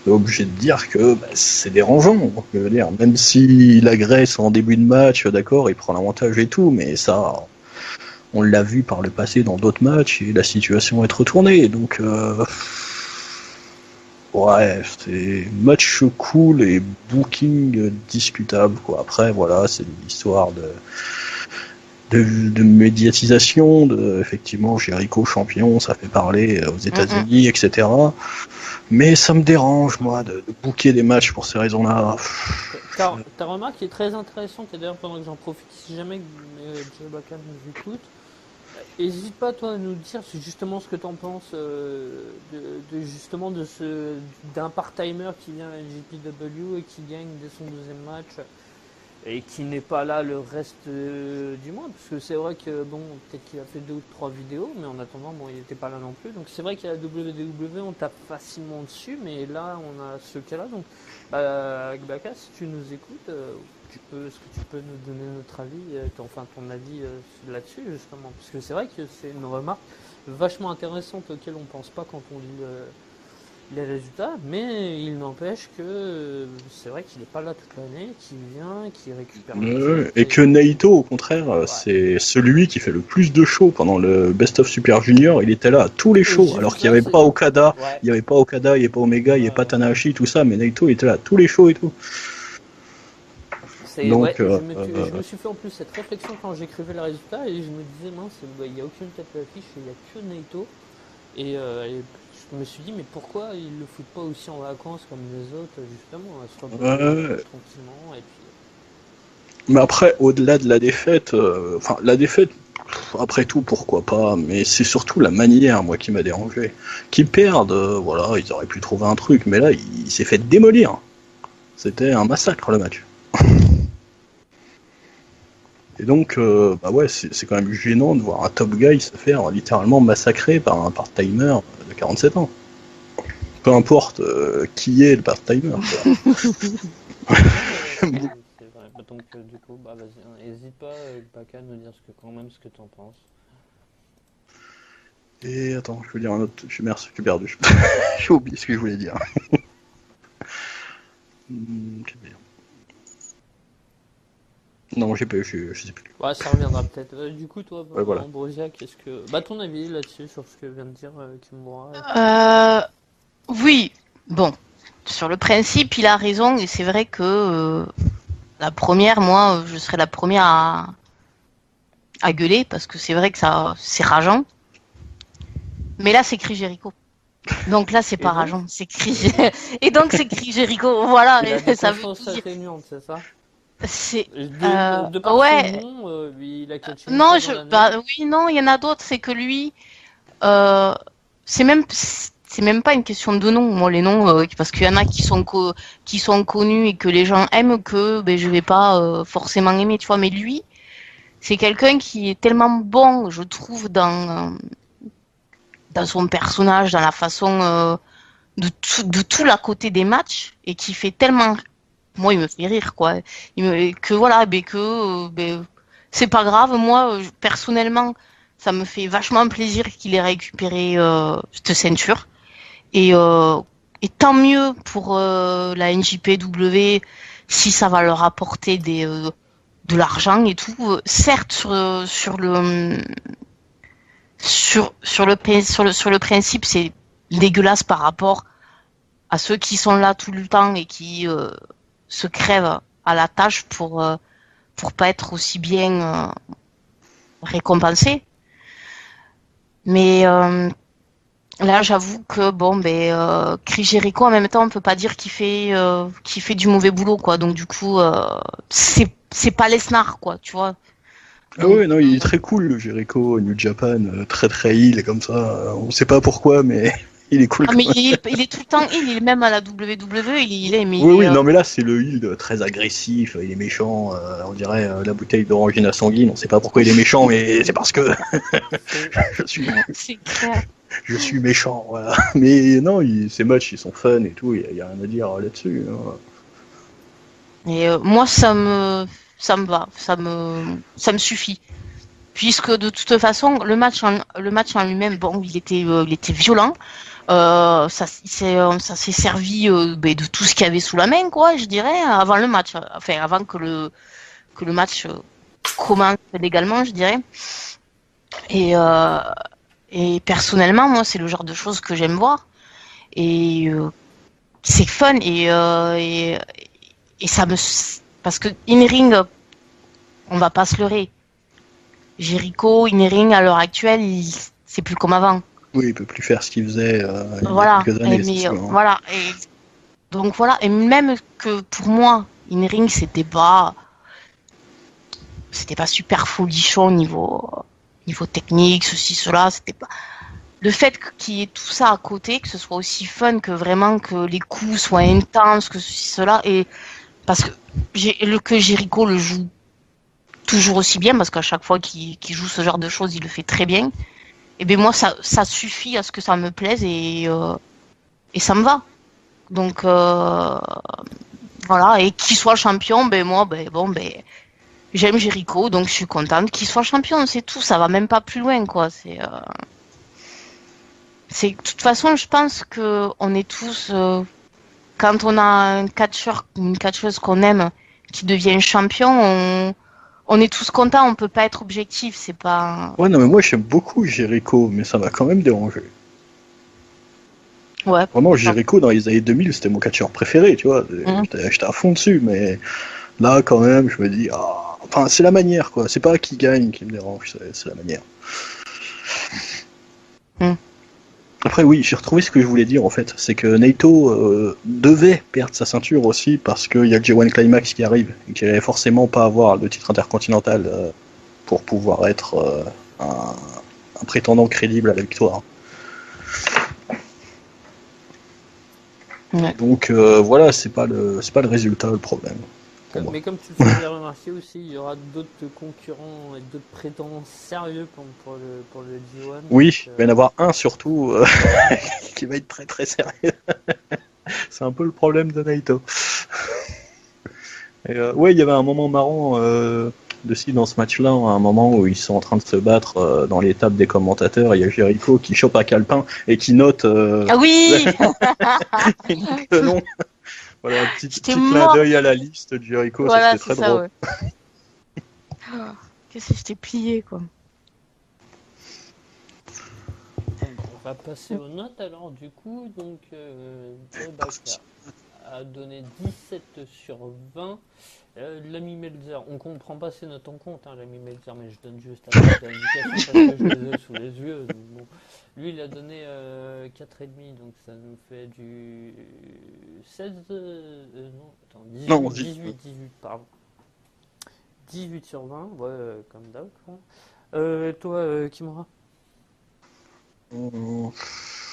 obligé de dire que c'est dérangeant. Je veux dire, même s'il agresse en début de match, d'accord, il prend l'avantage et tout, mais ça, on l'a vu par le passé dans d'autres matchs et la situation est retournée. Donc, ouais, c'est match cool et booking discutable, quoi. Après, voilà, c'est une histoire de médiatisation, effectivement, Jericho champion, ça fait parler aux États-Unis, etc. Mais ça me dérange, moi, de booker des matchs pour ces raisons-là. Ta remarque est très intéressante, et d'ailleurs, pendant que j'en profite, si jamais Jay Blackman nous écoute, n'hésite pas, toi, à nous dire justement ce que tu en penses justement d'un part-timer qui vient à GPW et qui gagne dès son deuxième match et qui n'est pas là le reste du mois, parce que c'est vrai que bon, peut-être qu'il a fait 2 ou 3 vidéos, mais en attendant, bon, il n'était pas là non plus. Donc c'est vrai qu'à la WWE, on tape facilement dessus, mais là, on a ce cas-là. Donc, Gbaka, si tu nous écoutes, est-ce que tu peux nous donner notre avis, ton avis là-dessus justement, parce que c'est vrai que c'est une remarque vachement intéressante auquel on pense pas quand on lit les résultats, mais il n'empêche que c'est vrai qu'il n'est pas là toute l'année, qu'il vient, qu'il récupère. Et que Naito, au contraire, ouais, c'est celui qui fait le plus de shows pendant le Best of Super Junior. Il était là à tous les shows, alors qu'il n'y avait pas Okada, il n'y avait pas Okada, il n'y avait pas Omega, il n'y avait pas Tanahashi, tout ça, mais Naito était là à tous les shows et tout. Donc, ouais, je me suis fait en plus cette réflexion quand j'écrivais les résultats et je me disais mince, il n'y a aucune tête d'affiche, il n'y a que Naito et je me suis dit mais pourquoi ils le foutent pas aussi en vacances comme les autres justement, tranquillement et puis. Mais après, au-delà de la défaite, la défaite, après tout, pourquoi pas, mais c'est surtout la manière, moi, qui m'a dérangé. Qu'ils perdent, voilà, ils auraient pu trouver un truc, mais là, il s'est fait démolir. C'était un massacre, le match. Et donc, bah ouais, c'est quand même gênant de voir un top guy se faire littéralement massacrer par un part-timer de 47 ans. Peu importe qui est le part-timer. C'est vrai. Donc, du coup, bah, vas-y, n'hésite pas, Baka, à nous dire quand même ce que tu en penses. Et attends, je veux dire un autre. Merde, j'ai perdu. J'ai oublié ce que je voulais dire. Non, j'ai pas, je sais plus. Ouais, ça reviendra peut-être. Du coup, toi, Ouais, voilà. Ambrosia, qu'est-ce que. Bah, ton avis là-dessus, sur ce que vient de dire Kimura Oui, bon, sur le principe, il a raison, et c'est vrai que la première, moi, je serais la première à gueuler, parce que c'est vrai que ça, c'est rageant. Mais là, c'est Chris Jericho. Donc là, c'est pas donc rageant, c'est Chris. Et donc, c'est Chris Jericho, voilà, Il a et des ça veut consciences dire. atténuantes, c'est ça C'est. De par Ouais, son nom, il a catché une non, fois dans l'année. bah oui, non, il y en a d'autres, c'est que lui, euh, c'est même pas une question de nom. Moi, les noms, parce qu'il y en a qui sont connus et que les gens aiment que ben, je vais pas forcément aimer, tu vois. Mais lui, c'est quelqu'un qui est tellement bon, je trouve, dans son personnage, dans la façon de tout l'à côté des matchs et qui fait tellement. Moi, il me fait rire, quoi. Que voilà, ben, c'est pas grave. Moi, personnellement, ça me fait vachement plaisir qu'il ait récupéré cette ceinture. Et, euh, et tant mieux pour la NJPW si ça va leur apporter de l'argent et tout. Certes, sur le principe, c'est dégueulasse par rapport à ceux qui sont là tout le temps et qui se crèvent à la tâche pour pas être aussi bien récompensés. Mais là, j'avoue que bon, ben, Chris Jericho, en même temps, on peut pas dire qu'il fait du mauvais boulot, quoi. Donc du coup, c'est pas Lesnar, quoi, tu vois. Ah Donc, ouais, non, il est très cool, le Jericho, New Japan, très très heel, comme ça. On sait pas pourquoi, mais il est cool ah quand mais même. il est tout le temps, il est même à la WWE, il est, mais Oui, oui, non, mais là, c'est le heel très agressif, il est méchant, on dirait la bouteille d'orangina sanguine, on sait pas pourquoi il est méchant, mais c'est parce que je suis, c'est clair. je suis méchant, voilà. Mais non, ces matchs, ils sont fun et tout, il y a rien à dire là-dessus. Hein. Et moi, ça me va, ça me suffit. Puisque de toute façon, le match en lui-même, bon, il était violent. Ça s'est servi ben, de tout ce qu'il y avait sous la main, quoi, je dirais, avant le match. Enfin, avant que le match commence légalement, je dirais. Et, euh, et personnellement, moi, c'est le genre de choses que j'aime voir. Et c'est fun et ça me parce que in-ring, on va pas se leurrer. Jericho, in-ring à l'heure actuelle, c'est plus comme avant. Oui, il peut plus faire ce qu'il faisait il y Voilà. a quelques années, c'est sûr. Hein. Voilà. Et donc voilà. Et même que pour moi, in-ring, c'était pas super folichon niveau technique, ceci, cela. C'était pas. Le fait qu'il y ait tout ça à côté, que ce soit aussi fun, que vraiment que les coups soient intenses, que ceci, cela, et parce que Jericho le joue toujours aussi bien, parce qu'à chaque fois qu'il joue ce genre de choses, il le fait très bien. Et bien moi, ça suffit à ce que ça me plaise et ça me va. Donc voilà, et qu'il soit champion, ben moi, ben bon, ben j'aime Jericho, donc je suis contente qu'il soit champion, c'est tout. Ça va même pas plus loin, quoi. C'est de toute façon, je pense que on est tous quand on a un catcheur, une catcheuse qu'on aime qui devient champion, on est tous contents. On peut pas être objectif, c'est pas. Ouais, non, mais moi j'aime beaucoup Jericho, mais ça m'a quand même dérangé. Ouais. Vraiment, Jericho dans les années 2000, c'était mon catcheur préféré, tu vois. J'étais à fond dessus, mais là, quand même, je me dis, ah, enfin, c'est la manière, quoi. C'est pas qui gagne qui me dérange, c'est la manière. Après, oui, j'ai retrouvé ce que je voulais dire en fait. C'est que Naito devait perdre sa ceinture aussi parce qu'il y a le G1 Climax qui arrive et qu'il allait forcément pas avoir le titre intercontinental pour pouvoir être un prétendant crédible à la victoire. Ouais. Donc voilà, c'est pas le résultat le problème. Pour moi. Mais comme tu le fais bien remarquer aussi, il y aura d'autres concurrents et d'autres prétendants sérieux pour le G1. Oui, donc, il va y en avoir un surtout qui va être très très sérieux. C'est un peu le problème de Naito. Et, ouais, il y avait un moment marrant aussi dans ce match-là, un moment où ils sont en train de se battre dans les tables des commentateurs. Il y a Jericho qui chope un calepin et qui note Ah oui. le nom. Voilà, un petit clin mort. d'œil à la liste de Jericho, Voilà, ça c'était très ça, drôle. ouais. Qu'est-ce que je t'ai plié, quoi. On va passer aux notes alors du coup. Donc Joe Baka a donné 17 sur 20. L'ami Melzer, on comprend pas ses notes en compte, hein, l'ami Melzer, mais je donne juste un peu d'indication parce que je les ai sous les yeux. Donc bon. Lui, il a donné 4,5, donc ça nous fait du 16. Non, attends, 18, Non, 18, pardon. 18 sur 20, ouais, comme d'hab. Toi, Kimura? Il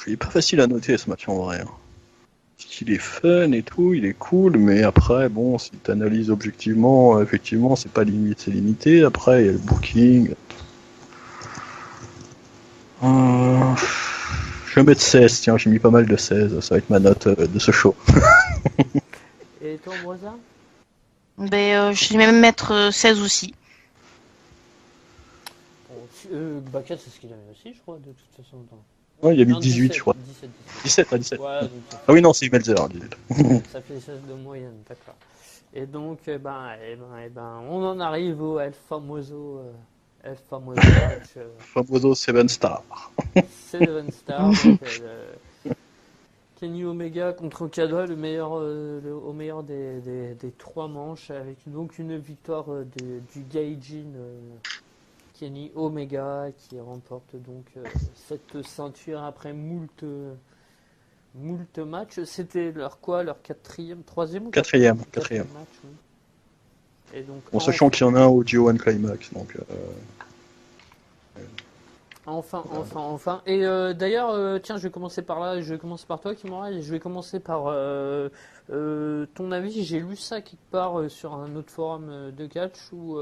est pas facile à noter ce match en vrai. Parce qu'il est fun et tout, il est cool, mais après, bon, si tu analyses objectivement, effectivement, c'est pas limite, c'est limité. Après, il y a le booking. Je vais mettre 16, tiens, j'ai mis pas mal de 16, ça va être ma note de ce show. Et toi, Ambrosia? Je vais même mettre 16 aussi. Baka, c'est ce qu'il a mis aussi, je crois, de toute façon. Ouais, il a mis Non, 18, 17, je crois. 17. 17, ah, 17. Ouais, donc Ah oui, non, c'est Melzer, 17. ça fait 16 de moyenne, d'accord. Et donc, on en arrive au El Famoso match. Famoso 7 Star. 7 Star. Donc, Kenny Omega contre Okada, au meilleur des 3 manches, avec donc une victoire du Gaijin Kenny Omega qui remporte donc cette ceinture après moult matchs. C'était leur troisième ou Quatrième. match, oui. Et donc, En sachant qu'il y en a un au G1 Climax, donc... Enfin. Et d'ailleurs, tiens, je vais commencer par là. Je vais commencer par toi, Kimura. Et je vais commencer par ton avis. J'ai lu ça quelque part sur un autre forum de catch où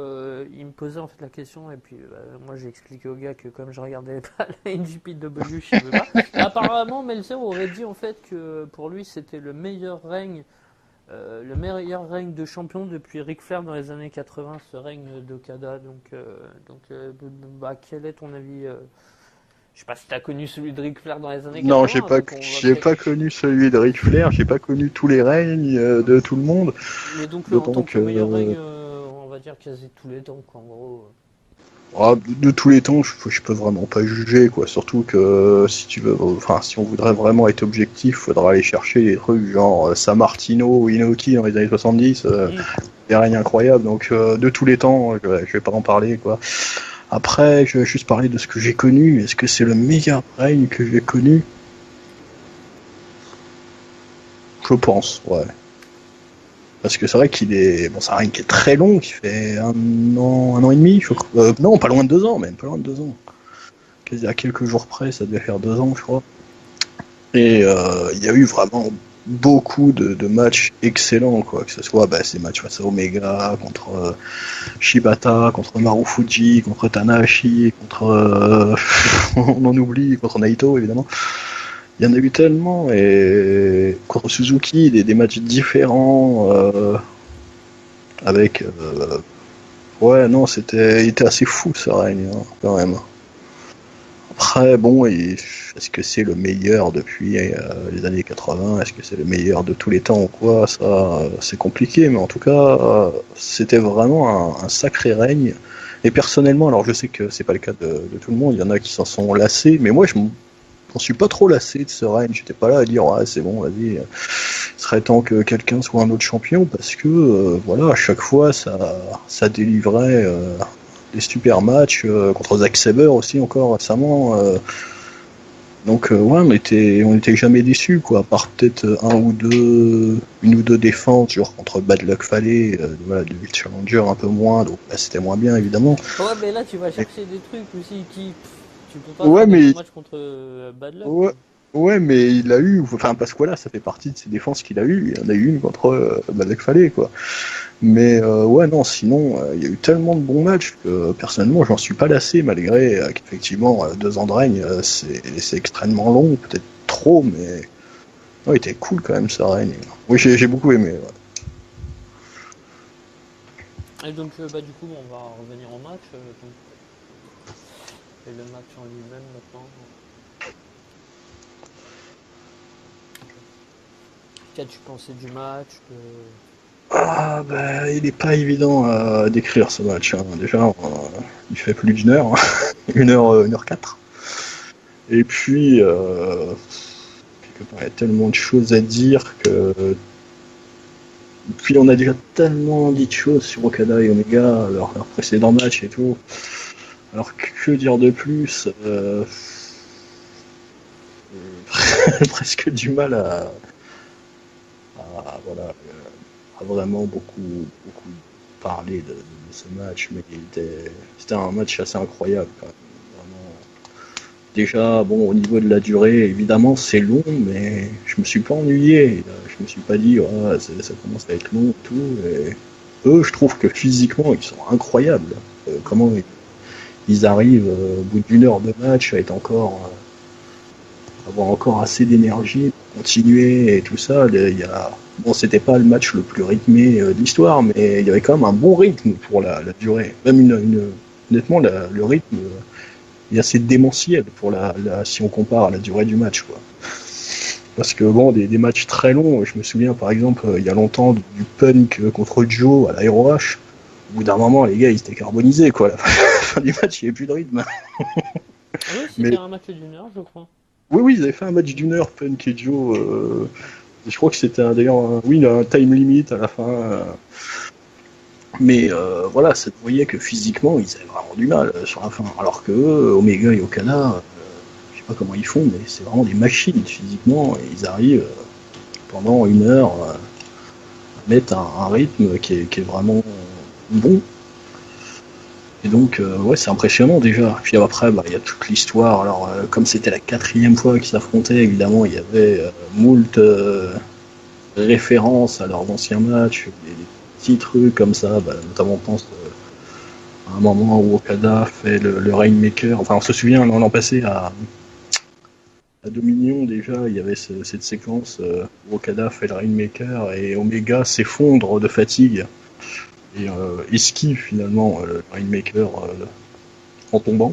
il me posait en fait la question. Et puis moi, j'ai expliqué au gars que comme je regardais pas la NJPW, je savais pas. Apparemment, Meltzer aurait dit en fait que pour lui, c'était le meilleur règne de champion depuis Ric Flair dans les années 80, ce règne d'Okada. Quel est ton avis Je sais pas si tu as connu celui de Ric Flair dans les années 80. Non, j'ai pas connu celui de Ric Flair, j'ai pas connu tous les règnes de tout le monde. Mais donc, en tant que meilleur règne, on va dire quasi tous les temps, quoi, en gros. De tous les temps, je peux vraiment pas juger, quoi. Surtout que si on voudrait vraiment être objectif, faudra aller chercher des trucs genre Sammartino ou Inoki dans les années 70, des règnes incroyables. Donc de tous les temps, je vais pas en parler, quoi. Après, je vais juste parler de ce que j'ai connu. Est-ce que c'est le meilleur règne que j'ai connu? Je pense, ouais. Parce que c'est vrai qu'il est... Bon, c'est un règne qui est très long, qui fait un an et demi, je crois. Non, pas loin de 2 ans, même, pas loin de 2 ans. Quasi à quelques jours près, ça devait faire 2 ans, je crois. Et il y a eu vraiment beaucoup de matchs excellents, quoi. Que ce soit ces matchs face à Omega, contre Shibata, contre Marufuji, contre Tanahashi, contre... on en oublie, contre Naito, évidemment. Il y en a eu tellement, et contre Suzuki, des matchs différents, avec... ouais, non, il était assez fou, ce règne, hein, quand même. Après, bon, est-ce que c'est le meilleur depuis les années 80? Est-ce que c'est le meilleur de tous les temps ou quoi? Ça, c'est compliqué, mais en tout cas, c'était vraiment un sacré règne. Et personnellement, alors je sais que c'est pas le cas de tout le monde, il y en a qui s'en sont lassés, mais moi, je m'en suis pas trop lassé de ce règne. J'étais pas là à dire, ouais, c'est bon, vas-y, il serait temps que quelqu'un soit un autre champion, parce que, voilà, à chaque fois, ça délivrait... des super matchs contre Zack Sabre aussi encore récemment. Donc ouais, on était jamais déçus, quoi, à part peut-être une ou deux défenses, genre contre Bad Luck Fallait, voilà, de Challenger un peu moins, donc là, c'était moins bien évidemment. Ouais, mais là, tu vas chercher des trucs aussi tu peux pas Ouais, faire des bons mais matchs contre Bad Luck, ouais, quoi. ouais, mais il a eu, enfin parce que voilà, ça fait partie de ses défenses qu'il a eu. Il y en a eu une contre Bad Luck Fallait, quoi. Mais ouais, non, sinon, il y a eu tellement de bons matchs que personnellement, j'en suis pas lassé, malgré qu'effectivement, 2 ans de règne, c'est extrêmement long, peut-être trop, mais ouais, il était cool quand même, ça règne. Oui, j'ai beaucoup aimé. Ouais. Et donc, bah, du coup, on va revenir au match. Et le match en lui-même maintenant. Qu'as-tu pensé du match Ah, bah, il est pas évident à décrire ce match. Hein. Déjà, il fait plus d'une heure, 1 heure 4. Et puis, quelque part, il y a tellement de choses à dire que. Puis on a déjà tellement dit de choses sur Okada et Omega, leur précédent match et tout. Alors que dire de plus presque du mal voilà, à vraiment beaucoup parler de ce match, mais c'était un match assez incroyable quand même. Vraiment. Déjà, bon, au niveau de la durée, évidemment, c'est long, mais je me suis pas ennuyé. Je me suis pas dit, oh, ça commence à être long et tout. Et eux, je trouve que physiquement, ils sont incroyables. Comment ils arrivent au bout d'1 heure de match à être avoir encore assez d'énergie pour continuer et tout ça. Bon, c'était pas le match le plus rythmé de l'histoire, mais il y avait quand même un bon rythme pour la durée. Même honnêtement, le rythme est assez démentiel si on compare à la durée du match, quoi. Parce que bon, des matchs très longs, je me souviens par exemple il y a longtemps du Punk contre Joe à l'AROH. Au bout d'un moment, les gars, ils étaient carbonisés, quoi. À la fin du match, il n'y avait plus de rythme. Ah oui, c'était Mais un match d'1 heure, je crois. oui, ils avaient fait un match d'1 heure, Punk et Joe. Je crois que c'était d'ailleurs un time limit à la fin. Mais voilà, ça te voyait que physiquement, ils avaient vraiment du mal sur la fin. Alors que Omega et Okada, je sais pas comment ils font, mais c'est vraiment des machines physiquement. Et ils arrivent pendant 1 heure à mettre un rythme qui est vraiment bon. Et donc, ouais, c'est impressionnant déjà. Puis après, bah, y a toute l'histoire. Alors, comme c'était la 4e fois qu'ils s'affrontaient, évidemment, il y avait moult références à leurs anciens matchs, des petits trucs comme ça. Bah, notamment, on pense à un moment où Okada fait le Rainmaker. Enfin, on se souvient, l'an passé, à Dominion, déjà, il y avait cette séquence où Okada fait le Rainmaker et Omega s'effondre de fatigue et esquive finalement le Rainmaker en tombant.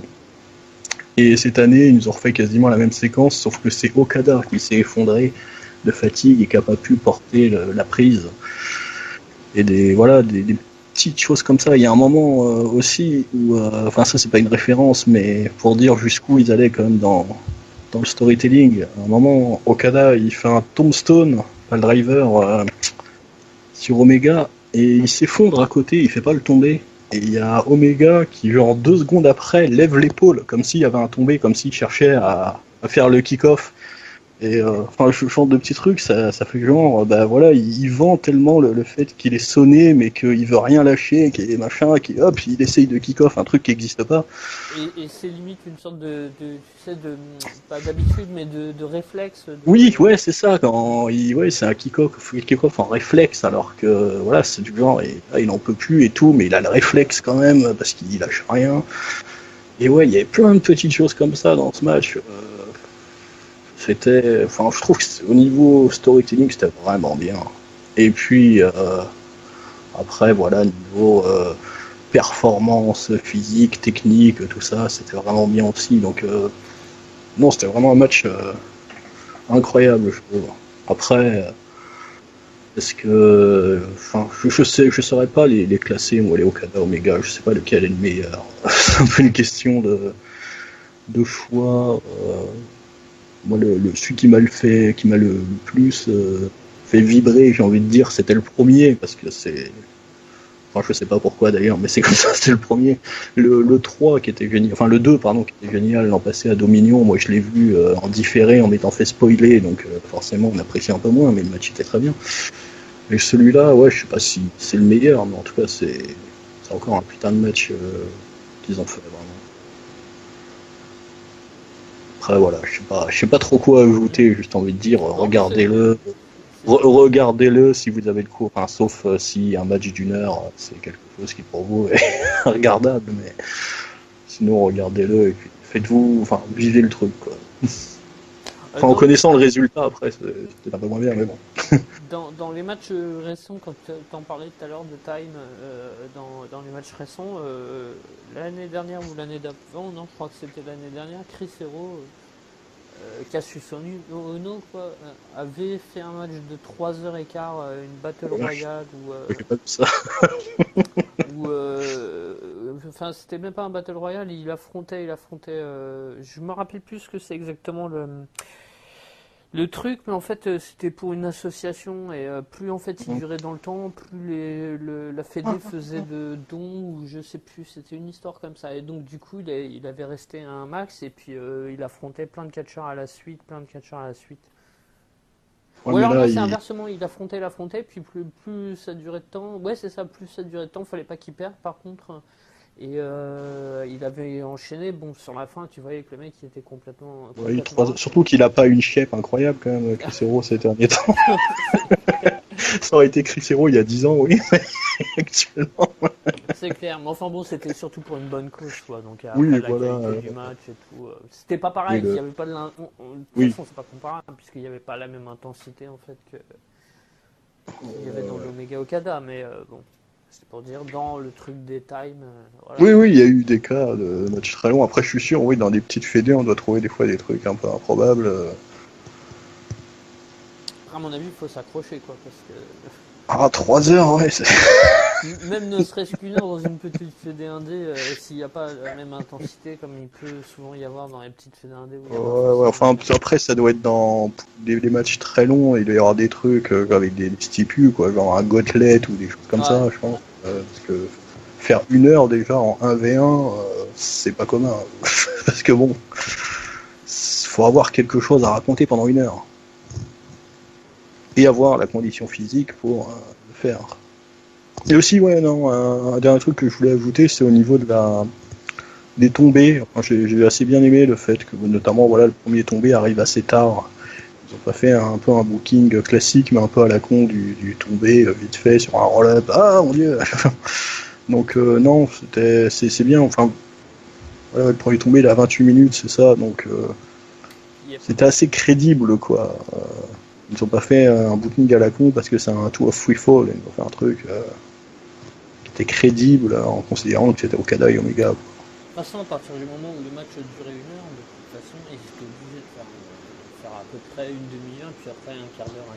Et cette année, ils nous ont refait quasiment la même séquence, sauf que c'est Okada qui s'est effondré de fatigue et qui n'a pas pu porter la prise. Et des petites choses comme ça. Il y a un moment aussi où, enfin ça c'est pas une référence, mais pour dire jusqu'où ils allaient quand même dans le storytelling. À un moment, Okada il fait un tombstone, pas le driver, sur Omega, et il s'effondre à côté, il fait pas le tomber. Et il y a Omega qui, genre 2 secondes après, lève l'épaule, comme s'il y avait un tombé, comme s'il cherchait à faire le kick-off. Et enfin, je chante de petits trucs, ça fait genre, bah voilà, il vend tellement le fait qu'il est sonné, mais qu'il veut rien lâcher, qu'il est machin, hop, il essaye de kick-off un truc qui n'existe pas. Et c'est limite une sorte tu sais, pas d'habitude, mais de réflexe. Oui, ouais, c'est ça, ouais, c'est un kick-off en réflexe, alors que, voilà, c'est du genre, et là, il en peut plus et tout, mais il a le réflexe quand même, parce qu'il lâche rien. Et ouais, il y avait plein de petites choses comme ça dans ce match. Enfin, je trouve que au niveau storytelling, c'était vraiment bien. Et puis, après, voilà, niveau performance physique, technique, tout ça, c'était vraiment bien aussi. Donc, non, c'était vraiment un match incroyable, je trouve. Après, est-ce que, enfin, je saurais pas les classer, moi, les Okada, Omega, je sais pas lequel est le meilleur. C'est un peu une question de choix. Moi, celui qui m'a le plus fait vibrer, j'ai envie de dire, c'était le premier, parce que Enfin, je sais pas pourquoi d'ailleurs, mais c'est comme ça, c'était le premier. Le 3 qui était génial, enfin le 2 pardon, qui était génial l'an passé à Dominion, moi je l'ai vu en différé en m'étant fait spoiler, donc forcément on apprécie un peu moins, mais le match était très bien. Et celui-là, ouais, je sais pas si c'est le meilleur, mais en tout cas c'est encore un putain de match qu'ils ont fait vraiment. Après voilà, je sais pas trop quoi ajouter, juste envie de dire, regardez-le. Regardez-le si vous avez le coup, enfin, sauf si un match d'une heure, c'est quelque chose qui pour vous est regardable, mais sinon regardez-le et puis faites-vous, enfin, vivez le truc, quoi. Enfin, en connaissant le résultat, après, c'est un peu moins bien, mais bon. Dans les matchs récents, quand t'en parlais tout à l'heure de Time, dans les matchs récents, l'année dernière ou l'année d'avant, non, je crois que c'était l'année dernière, Chris Hero, Cassius Ohno, quoi, avait fait un match de 3h15, une Battle Royale J'ai pas vu ça. enfin, c'était même pas un Battle Royale, il affrontait, je me rappelle plus ce que c'est exactement le truc, mais en fait c'était pour une association et plus en fait il durait dans le temps, plus la Fédé faisait de dons ou je sais plus, c'était une histoire comme ça. Et donc du coup il avait resté un max et puis il affrontait plein de catcheurs à la suite. Ouais, Ou mais alors là, non, c'est inversement, il affrontait, puis plus ça durait de temps, ouais c'est ça, plus ça durait de temps, fallait pas qu'il perde par contre. Et il avait enchaîné, bon sur la fin tu voyais que le mec il était complètement... ouais, surtout qu'il a pas une shape incroyable quand même, Chris Hero, ces derniers temps. Ça aurait été Chris Hero il y a 10 ans, oui, mais actuellement. C'est clair, mais enfin bon, c'était surtout pour une bonne cause, quoi. Donc après, Oui, la voilà. qualité du match et tout. C'était pas pareil, Oui, il y avait pas de de toute façon, c'est pas comparable, puisqu'il n'y avait pas la même intensité, en fait, qu'il y avait dans l'Omega Okada, mais bon, c'est pour dire, dans le truc des times, voilà. Oui, il y a eu des cas de matchs très longs. Après, je suis sûr, oui, dans des petites fédés, on doit trouver des fois des trucs un peu improbables. À mon avis, il faut s'accrocher, quoi, parce que... Ah, 3 heures, ouais. Même ne serait-ce qu'une heure dans une petite fédé indé, s'il n'y a pas la même intensité, comme il peut souvent y avoir dans les petites fédés indé. Ouais, enfin, après, ça doit être dans des matchs très longs, il doit y avoir des trucs avec des stipus, quoi, genre un gauntlet ou des choses comme ça, je pense. Parce que faire 1 heure déjà en 1v1, c'est pas commun. Parce que bon, faut avoir quelque chose à raconter pendant 1 heure. Et avoir la condition physique pour le faire. Et aussi, ouais, non, un dernier truc que je voulais ajouter, c'est au niveau des tombées. Enfin, j'ai assez bien aimé le fait que, notamment, voilà, le premier tombé arrive assez tard. Ils ont pas fait un peu un booking classique, mais un peu à la con du tombé vite fait sur un roll-up. Ah mon dieu. Donc non, c'est bien. Enfin, voilà, le premier tombé il a 28 minutes, c'est ça. Donc c'était assez crédible, quoi. Ils n'ont pas fait un booking à la con parce que c'est un tour of free fall. Ils ont fait un truc qui était crédible en considérant que c'était Okada et Omega. De toute façon, à partir du moment où le match durait 1 heure, de toute façon, ils étaient obligés de faire à peu près une demi-heure, puis après un quart d'heure,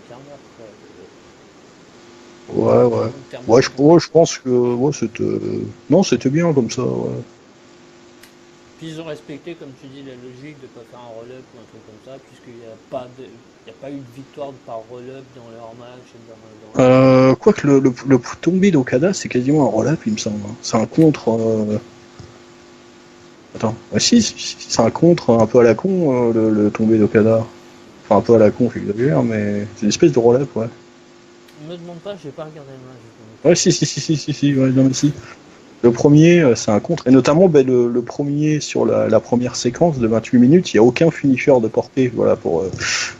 Ouais, je pense que ouais, c'était bien comme ça. Ouais. Puis ils ont respecté, comme tu dis, la logique de ne pas faire un roll-up ou un truc comme ça, puisqu'il n'y a pas eu de victoire par roll-up dans leur match. Quoique le tombé d'Okada, c'est quasiment un roll-up, il me semble. C'est un contre. Attends, si, c'est un contre un peu à la con, le tombé d'Okada. Enfin, un peu à la con, j'exagère, mais c'est une espèce de roll-up, ouais. Me demande pas, j'ai pas regardé le match. Ouais, si, ouais, non, mais si. Le premier, c'est un contre, et notamment le premier sur la première séquence de 28 minutes, il n'y a aucun finisher de portée. Voilà, pour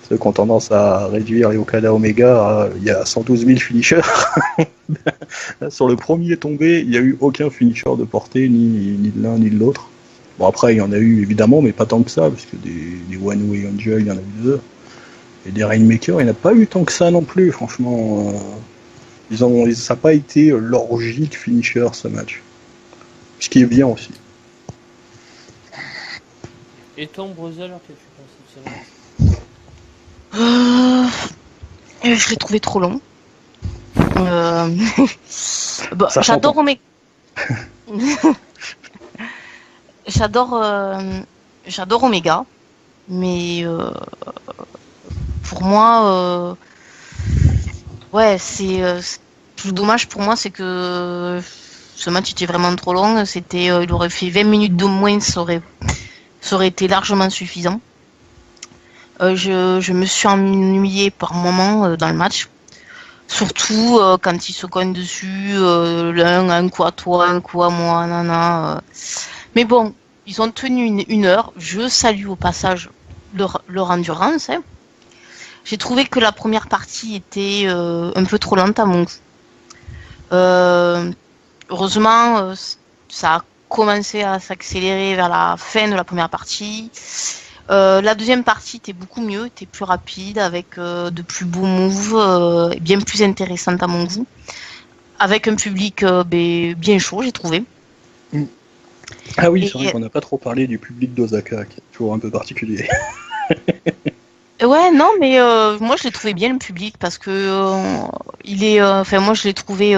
ceux qui ont tendance à réduire les Okada Omega, il y a 112 000 finishers. Sur le premier tombé, il n'y a eu aucun finisher de portée, ni de l'un ni de l'autre. Bon, après, il y en a eu évidemment, mais pas tant que ça, parce que des One Way Angel, il y en a eu 2. Et des Rainmakers, il n'y en a pas eu tant que ça non plus, franchement. Ça n'a pas été l'orgie de finisher, ce match. Ce qui est bien aussi. Et toi, Ambrosel, alors qu'est-ce que tu penses de ce match? Je l'ai trouvé trop long. Bah, j'adore Omega. J'adore Omega, mais pour moi, ouais, plus dommage pour moi, c'est que ce match était vraiment trop long. Il aurait fait 20 minutes de moins, ça aurait été largement suffisant. Je me suis ennuyée par moments dans le match. Surtout quand ils se cognent dessus, l'un un coup à toi, un coup à moi, nana. Mais bon, ils ont tenu une heure. Je salue au passage leur endurance. Hein. J'ai trouvé que la première partie était un peu trop lente à mon goût. Heureusement, ça a commencé à s'accélérer vers la fin de la première partie. La deuxième partie était beaucoup mieux, était plus rapide, avec de plus beaux moves, bien plus intéressante à mon goût, avec un public bien chaud, j'ai trouvé. Ah oui, c'est vrai qu'on n'a pas trop parlé du public d'Osaka, qui est toujours un peu particulier. Ouais, non, mais moi je l'ai trouvé bien le public parce que moi je l'ai trouvé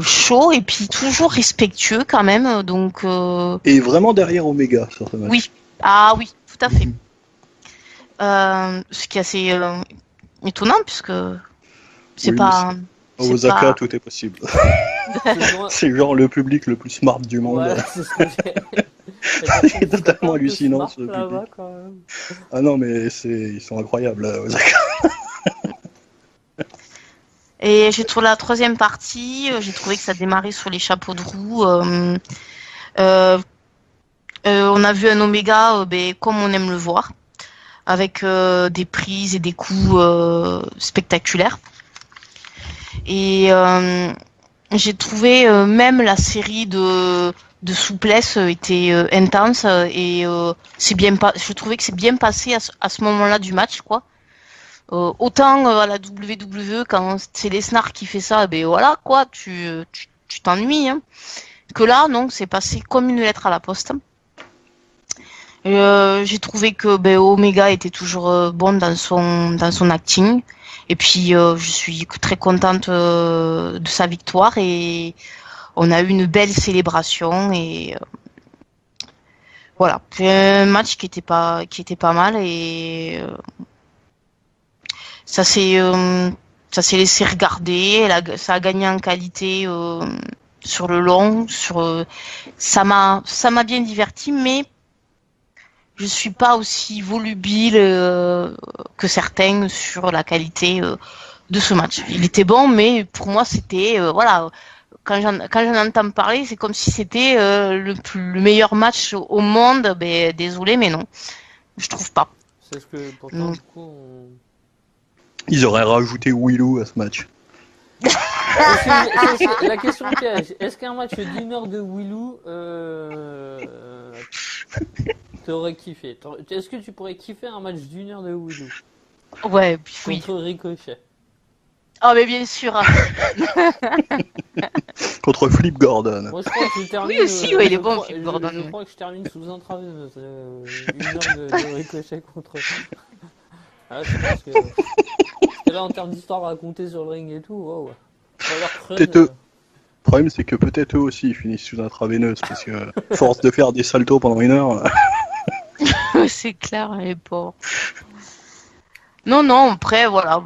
chaud et puis toujours respectueux quand même, donc. Et vraiment derrière Omega sur ce match. Oui. Ah oui, tout à fait. Ce qui est assez étonnant puisque c'est pas. Osaka, tout est possible. C'est genre le public le plus smart du monde. Ouais, c'est ce que c'est totalement hallucinant ce public. Ah non, mais ils sont incroyables là, Osaka. Et j'ai trouvé la troisième partie, j'ai trouvé que ça démarrait sur les chapeaux de roue. On a vu un Omega comme on aime le voir, avec des prises et des coups spectaculaires. Et j'ai trouvé même la série de souplesse était intense et je trouvais que c'est bien passé à ce moment-là du match, quoi. Autant à la WWE quand c'est Lesnar qui fait ça, voilà quoi, tu t'ennuies. Hein. Que là, non, c'est passé comme une lettre à la poste. J'ai trouvé que Omega était toujours bon dans son acting. Et puis je suis très contente de sa victoire et on a eu une belle célébration et voilà, c'est un match qui était pas mal et ça s'est laissé regarder, ça a gagné en qualité sur le long, ça m'a bien diverti, mais je suis pas aussi volubile que certains sur la qualité de ce match. Il était bon, mais pour moi c'était voilà. Quand j'en entends parler, c'est comme si c'était le meilleur match au monde. Désolé, mais non, je trouve pas. C'est ce que pourtant du coup. Ils auraient rajouté Willow à ce match. C'est la question piège. Est-ce qu'un match d'une heure de Willow t'aurais kiffé? Est-ce que tu pourrais kiffer un match d'une heure de Willow? Ouais, oui. Contre Ricochet. Oh, mais bien sûr. Contre Flip Gordon. Moi, je crois que je termine. Oui, aussi, il est bon, Flip Gordon. Je crois que je termine sous intraveineuse. Une heure de Ricochet contre. Ah, je pense que là, en termes d'histoire racontée sur le ring et tout, wow. Peut-être eux. Le problème, c'est que peut-être eux aussi ils finissent sous intraveineuse parce que force de faire des saltos pendant une heure. C'est clair, les pauvres. Non, après, voilà.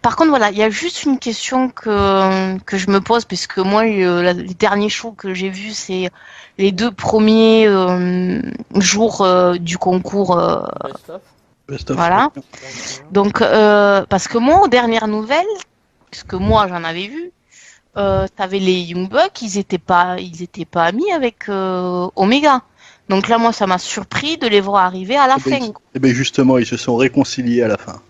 Par contre, voilà, il y a juste une question que je me pose, parce que moi, les derniers shows que j'ai vus, c'est les 2 premiers jours du concours. Best of. Voilà. Donc, parce que moi, aux dernières nouvelles, parce que moi, j'en avais vu, t'avais les Young Bucks, ils étaient pas amis avec Omega. Donc là, moi, ça m'a surpris de les voir arriver à la fin. Et bien justement, ils se sont réconciliés à la fin.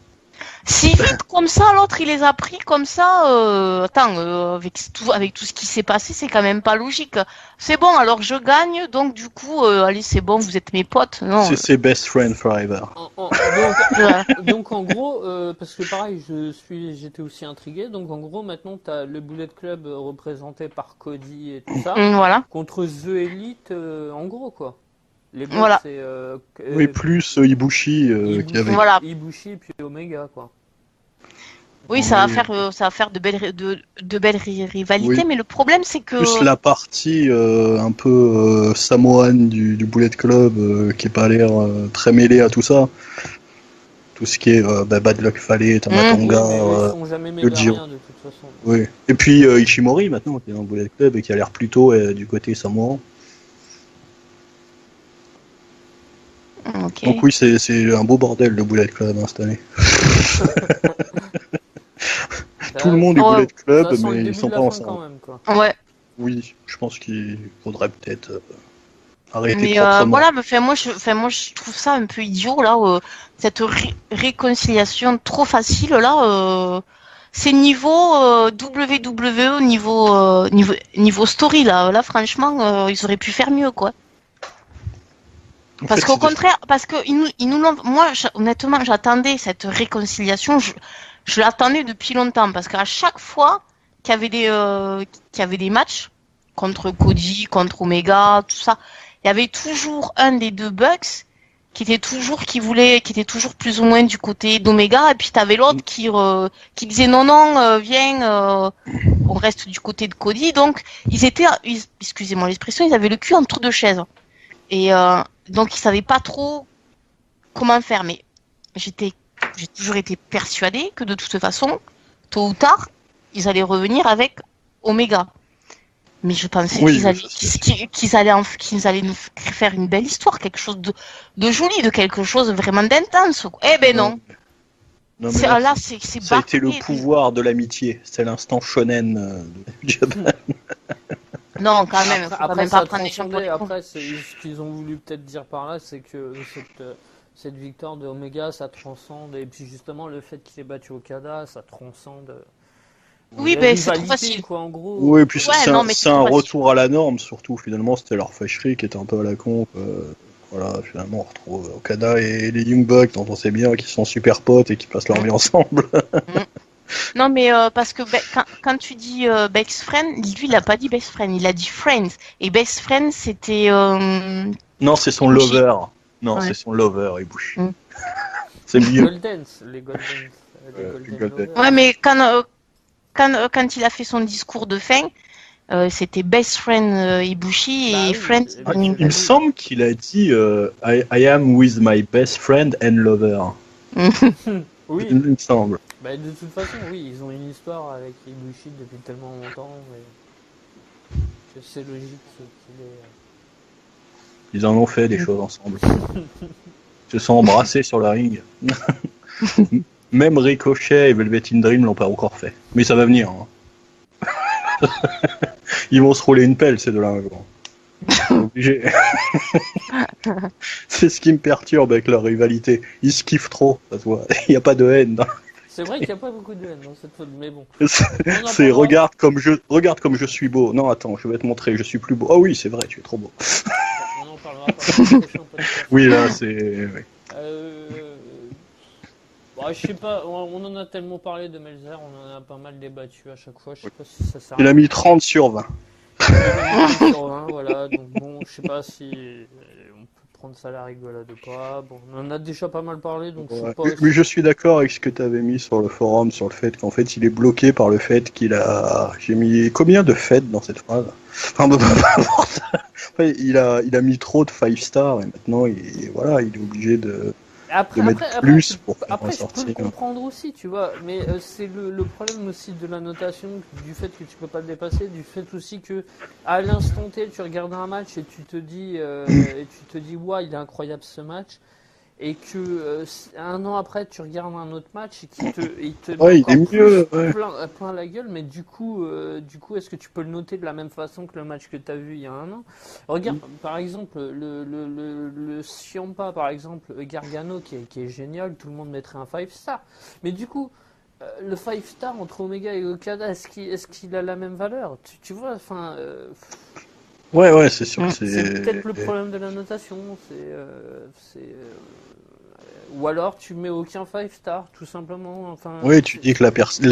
Si vite comme ça, l'autre il les a pris comme ça. Avec tout ce qui s'est passé, c'est quand même pas logique. C'est bon, alors je gagne, donc du coup, allez, c'est bon, vous êtes mes potes. Non. C'est best friend forever. Donc en gros, parce que pareil, j'étais aussi intrigué. Donc en gros, maintenant t'as le Bullet Club représenté par Cody et tout ça, voilà. contre The Elite, en gros quoi. Les Bucks, voilà. C'est oui, plus Ibushi qui avait. Voilà. Ibushi puis Omega quoi. Oui, ça va faire de belles rivalités, oui. Mais le problème c'est que plus la partie un peu samoane du Bullet Club qui n'a pas l'air très mêlée à tout ça tout ce qui est Bad Luck Fale, Oui, Tamatonga, mais ils sont jamais mêlés à Giro. rien de toute façon. Oui. Et puis Ishimori maintenant, qui est dans le Bullet Club et qui a l'air plutôt du côté samoan. Ok. Donc oui, c'est un beau bordel le Bullet Club installé. Tout le monde est Ouais. Bullet Club, Ça sent le mais ils début sont de pas la fin ensemble. quand même, quoi. Ouais. Oui, je pense qu'il faudrait peut-être arrêter Mais proprement. voilà, mais moi je trouve ça un peu idiot là, cette réconciliation trop facile là. C'est niveau WWE, niveau story là. Là franchement, ils auraient pu faire mieux quoi. En Parce fait, qu'au c'était- contraire, parce que ils nous l'ont. Moi, honnêtement, j'attendais cette réconciliation. Je l'attendais depuis longtemps parce qu'à chaque fois qu'il y avait des matchs contre Cody, contre Omega, tout ça, il y avait toujours un des deux Bucks qui était toujours plus ou moins du côté d'Omega, et puis t'avais l'autre qui disait non non, viens, on reste du côté de Cody. Donc excusez-moi l'expression, ils avaient le cul entre deux chaises. Et donc ils savaient pas trop comment faire. Mais j'ai toujours été persuadée que de toute façon, tôt ou tard, ils allaient revenir avec Omega. Mais je pensais Oui, qu'ils allaient, ça, c'est- qu'ils allaient nous faire une belle histoire, quelque chose de joli, de quelque chose vraiment d'intense. Eh ben non. Non, mais là, C'est ça a été le bâclé. pouvoir de l'amitié. C'est l'instant shonen de Japan. Non, quand même, faut quand Après même ça pas a prendre les gens pour transcendé. les cons. Après, ce qu'ils ont voulu peut-être dire par là, c'est que cette victoire de Omega, ça transcende. Et puis justement, le fait qu'il ait battu Okada, ça transcende. Oui, la ben c'est trop rivalité, facile. quoi, en gros. Oui, et puis Ouais, c'est non, un, mais c'est c'est un trop facile. retour à la norme, surtout. Finalement, c'était leur fâcherie qui était un peu à la con. Voilà, finalement, on retrouve Okada et les Young Bucks, dont on sait bien qu'ils sont super potes et qu'ils passent leur vie ensemble. Non, mais parce que quand tu dis best friend, lui, il a pas dit best friend, il a dit friends. Et best friend, c'était. Non, c'est son Ibushi. lover. Non, Ouais. c'est son lover, Ibushi. Mm. C'est Les mieux. Goldens, les Goldens, les Golden Golden. Lovers. Ouais, mais quand il a fait son discours de fin, c'était best friend Ibushi Bah et oui, friends. bah, Il me semble qu'il a dit I am with my best friend and lover. Oui, Il me semble. bah, de toute façon, oui, ils ont une histoire avec Ibushi depuis tellement longtemps que c'est logique qu'il ait. Ils en ont fait des choses ensemble. Ils se sont embrassés sur le ring. Même Ricochet et Velvet in Dream l'ont pas encore fait. Mais ça va venir. Hein. Ils vont se rouler une pelle, ces deux-là, un jour. Obligé. C'est ce qui me perturbe avec leur rivalité. Ils se kiffent trop, ça se voit. Il n'y a pas de haine. C'est vrai qu'il n'y a pas beaucoup de haine dans cette faute, mais bon. C'est regarde comme je suis beau. Non, attends, je vais te montrer, je suis plus beau. Oh oui, c'est vrai, tu es trop beau. On en parlera pas dans le prochain podcast. Oui, là, c'est. Oui. Bah, je sais pas, on en a tellement parlé de Melzer, on en a pas mal débattu à chaque fois, je sais pas si ça sert à Il a mis 30 sur 20. sur 20, voilà, donc bon, je sais pas si on peut prendre ça à la rigolade ou pas. Bon, on en a déjà pas mal parlé, donc je Ouais. sais pas. Mais je suis d'accord avec ce que tu avais mis sur le forum, sur le fait qu'en fait il est bloqué par le fait qu'il a. J'ai mis combien de fêtes dans cette phrase? Enfin, peu importe. Enfin, il a mis trop de 5 stars et maintenant voilà, il est obligé de mettre plus pour faire après, je peux sortir. le comprendre aussi, tu vois, mais c'est le problème aussi de la notation, du fait que tu peux pas le dépasser, du fait aussi que à l'instant T, tu regardes un match et tu te dis, ouais, il est incroyable ce match, et que un an après, tu regardes un autre match et il te Ouais, met il est encore mieux, plus ouais. plein la gueule, mais du coup, est-ce que tu peux le noter de la même façon que le match que tu as vu il y a un an? Regarde, par exemple, le Ciampa, par exemple, Gargano, qui est génial, tout le monde mettrait un 5 star. Mais du coup, le 5 star entre Omega et Okada, est-ce qu'il a la même valeur? Tu vois, enfin, Ouais, c'est sûr. c'est peut-être le problème de la notation. Ou alors tu mets aucun 5 star, tout simplement. Enfin, Oui, tu dis que la perfection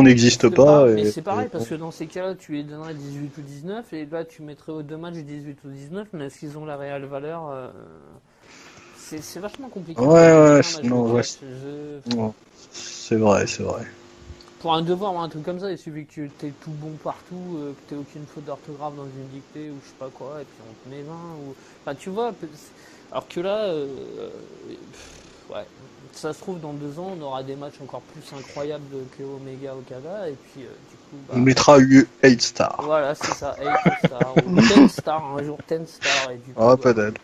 n'existe pas. Mais c'est pareil, parce que dans ces cas-là, tu les donnerais 18 ou 19, et là tu mettrais aux deux matchs 18 ou 19, mais est-ce qu'ils ont la réelle valeur? C'est vachement compliqué. Ouais, Non, c'est vrai. pour un devoir ou un truc comme ça, il suffit que tu aies tout bon partout, que tu aies aucune faute d'orthographe dans une dictée ou je sais pas quoi, et puis on te met 20. Enfin, tu vois, Alors que là, ouais, ça se trouve dans 2 ans, on aura des matchs encore plus incroyables que Omega Okada, et puis du coup, On mettra 8 stars. voilà, c'est ça, 8 stars, ou 10 stars, un jour 10 stars, et du coup, Ah, peut-être.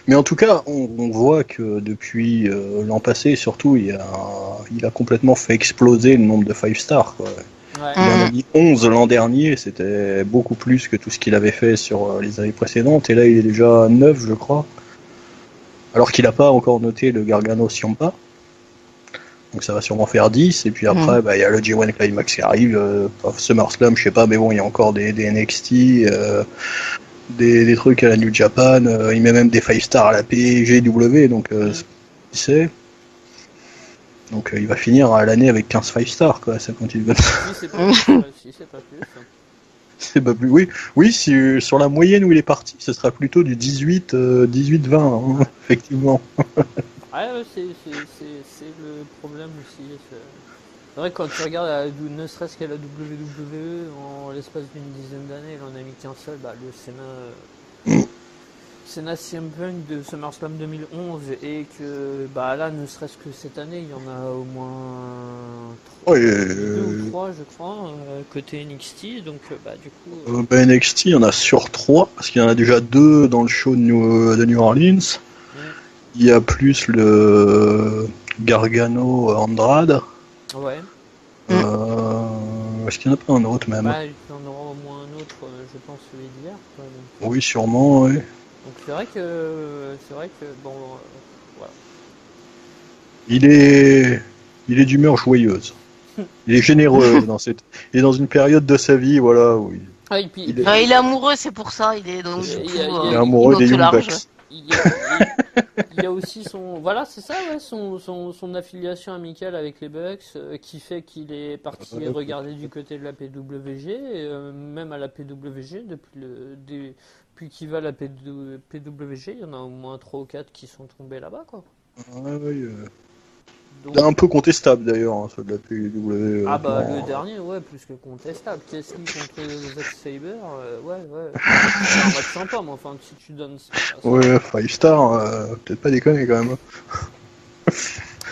Mais en tout cas, on voit que depuis l'an passé, surtout, il a complètement fait exploser le nombre de 5 stars, quoi. ouais. Il en a mis 11 l'an dernier, c'était beaucoup plus que tout ce qu'il avait fait sur les années précédentes, et là il est déjà à 9, je crois. Alors qu'il n'a pas encore noté le Gargano Ciampa. Donc ça va sûrement faire 10, et puis après, il y a le G1 Climax qui arrive, SummerSlam, je sais pas, mais bon, il y a encore des NXT, des trucs à la New Japan, il met même des 5 stars à la PGW, donc qui sait. Donc il va finir à l'année avec 15 5 stars, quoi, ça continue comme ça. Si c'est pas plus, si c'est pas plus. C'est pas plus. Oui, si, sur la moyenne où il est parti, ce sera plutôt du 18-20, hein, effectivement. Ouais, c'est le problème aussi. C'est vrai que quand tu regardes, ne serait-ce qu'à la WWE, en l'espace d'une dizaine d'années, il en a mis qu'un seul, le Cena CM Punk de SummerSlam 2011, et que là, ne serait-ce que cette année, il y en a au moins 2 ou 3, je crois, côté NXT, donc du coup... NXT, il y en a sur 3, parce qu'il y en a déjà 2 dans le show de New Orleans. Il y a plus le Gargano Andrade. Ouais. Est-ce qu'il n'y en a pas un autre même? Il y en aura au moins un autre, je pense, celui d'hier. Oui, sûrement, oui. Donc c'est vrai que bon, voilà. Il est d'humeur joyeuse. Il est généreux il est dans une période de sa vie, voilà, où il est amoureux, c'est pour ça. Il est donc il est amoureux des Young Bucks. Il y a aussi son affiliation amicale avec les Bucks, qui fait qu'il est parti regarder du côté de la PWG, même à la PWG depuis qu'il va à la PWG, il y en a au moins 3 ou 4 qui sont tombés là-bas, quoi. Donc... un peu contestable d'ailleurs, hein, ceux de la PW. Le dernier, ouais, plus que contestable. Qu'est-ce qu'il contre Zack Sabre, ouais. C'est un match sympa, mais enfin, si tu donnes ça. Ouais, 5 stars, peut-être pas déconner quand même.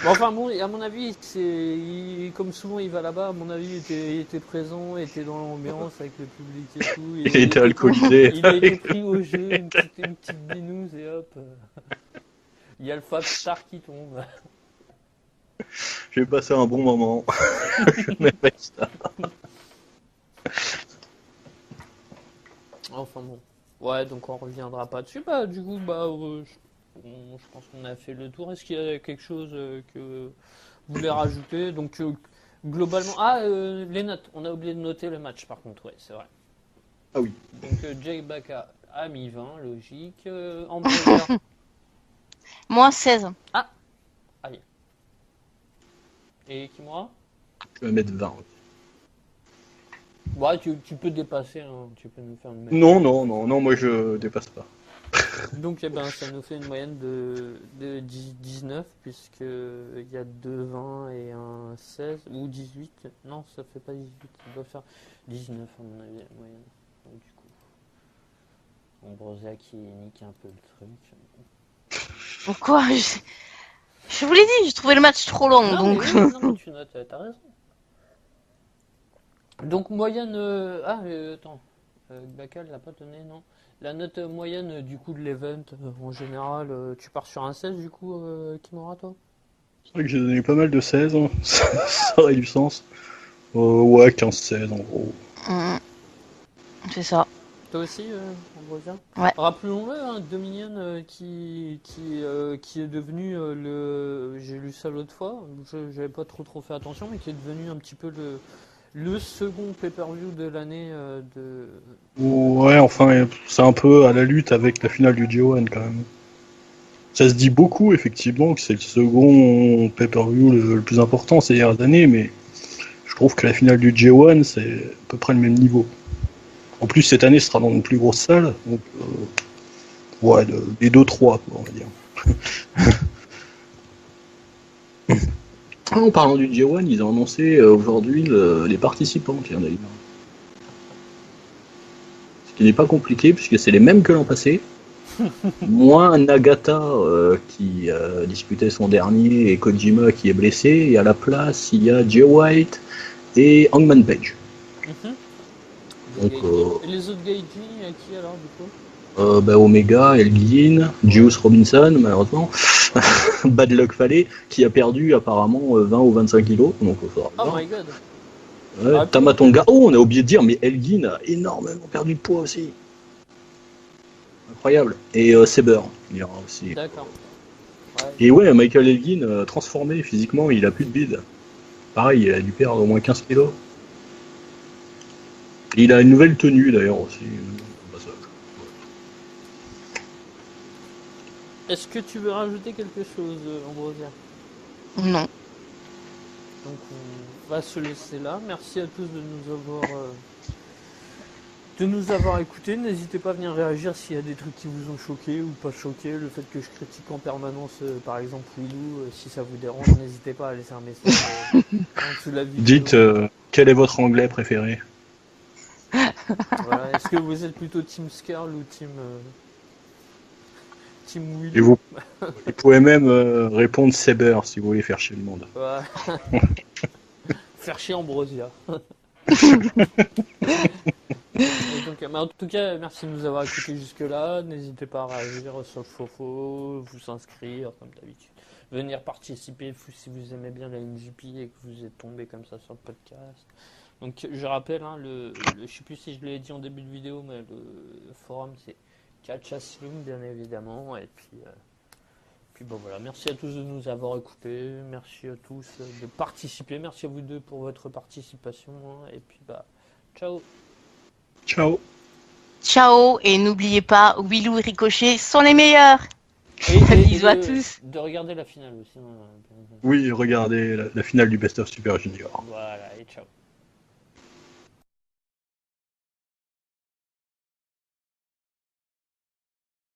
Bon, à mon avis, comme souvent il va là-bas, à mon avis, il était présent, était dans l'ambiance avec le public et tout. Il était alcoolisé. Il a été pris au jeu, une petite binouse, et hop. Il y a le 5 star qui tombe. J'ai passé un bon moment. Je mets 5 stars. Enfin bon. Ouais, donc on reviendra pas dessus. Du coup, je pense qu'on a fait le tour. Est-ce qu'il y a quelque chose que vous voulez rajouter? Donc, globalement... les notes. On a oublié de noter le match, par contre. Ouais, c'est vrai. Ah oui. Donc, Jake Baka a mis 20, logique. Ambrosia. Moi, 16. Ah. Allez. Et Kimura? Je vais mettre 20. Ouais, tu peux dépasser, hein. Tu peux nous faire une moyenne. Non, moi je dépasse pas. Donc ça nous fait une moyenne de 19, puisqu'il y a 2 20 et un 16, ou 18. Non, ça fait pas 18, ça doit faire 19 à mon avis, la moyenne. Donc du coup, Ambrosia qui nique un peu le truc. Pourquoi? Je vous l'ai dit, j'ai trouvé le match trop long, non, donc... Mais tu notes, t'as raison. Donc moyenne... attends. Bakal l'a pas donné, non. La note moyenne du coup de l'event, en général, tu pars sur un 16 du coup, Kimura, toi? C'est vrai que j'ai donné pas mal de 16, hein. Ça aurait du sens. Ouais, 15-16 en gros. C'est ça. Toi aussi, Ambrosia? Ouais. Rappelons-le, hein, Dominion qui est devenu j'ai lu ça l'autre fois, j'avais pas trop fait attention, mais qui est devenu un petit peu le second pay-per-view de l'année de... Ouais, enfin, c'est un peu à la lutte avec la finale du G1 quand même. Ça se dit beaucoup, effectivement, que c'est le second pay-per-view le plus important ces dernières années, mais je trouve que la finale du G1, c'est à peu près le même niveau. En plus, cette année, ce sera dans une plus grosse salle, donc ouais, les 2-3, on va dire. En parlant du G1, ils ont annoncé aujourd'hui les participants, tiens d'ailleurs. Ce qui n'est pas compliqué, puisque c'est les mêmes que l'an passé. Moins Nagata qui disputait son dernier et Kojima qui est blessé. Et à la place, il y a Jay White et Hangman Page. Mhm. Donc, Et les autres Gaijin, qui alors du coup? Omega, Elgin, Juice Robinson, malheureusement. Bad Luck Fale, qui a perdu apparemment 20 ou 25 kilos. Donc, ça va Oh bien. my god. Ouais, Tamatonga. Oh, on a oublié de dire, mais Elgin a énormément perdu de poids aussi. Incroyable. Et Saber, il y aura aussi. D'accord. Ouais. Et ouais, Michael Elgin, transformé physiquement, il a plus de bide. Pareil, il a dû perdre au moins 15 kilos. Et il a une nouvelle tenue d'ailleurs aussi. Est-ce que tu veux rajouter quelque chose, Ambrosia? Non. Donc on va se laisser là. Merci à tous de nous avoir écoutés. N'hésitez pas à venir réagir s'il y a des trucs qui vous ont choqué ou pas choqué. Le fait que je critique en permanence, par exemple, Willou, si ça vous dérange, n'hésitez pas à laisser un message en dessous de la vidéo. Dites, quel est votre anglais préféré? Voilà. Est-ce que vous êtes plutôt Team Skirl ou Team Willou? Et vous pouvez même répondre Saber si vous voulez faire chier le monde. Ouais. Faire chier Ambrosia. Donc, mais en tout cas, merci de nous avoir écoutés jusque-là. N'hésitez pas à réagir sur le fofo, vous inscrire comme d'habitude. Venir participer si vous aimez bien la NGP et que vous êtes tombé comme ça sur le podcast. Donc je rappelle, hein, je sais plus si je l'ai dit en début de vidéo, mais le forum c'est Catchasloom bien évidemment. Et puis bon voilà, merci à tous de nous avoir écoutés, merci à tous de participer, merci à vous deux pour votre participation, hein, et puis bah ciao. Ciao. Ciao, et n'oubliez pas, Willou et Ricochet sont les meilleurs. Bisous à tous. De regarder la finale aussi. Hein. Oui, regardez la finale du Best of Super Junior. Voilà, et ciao.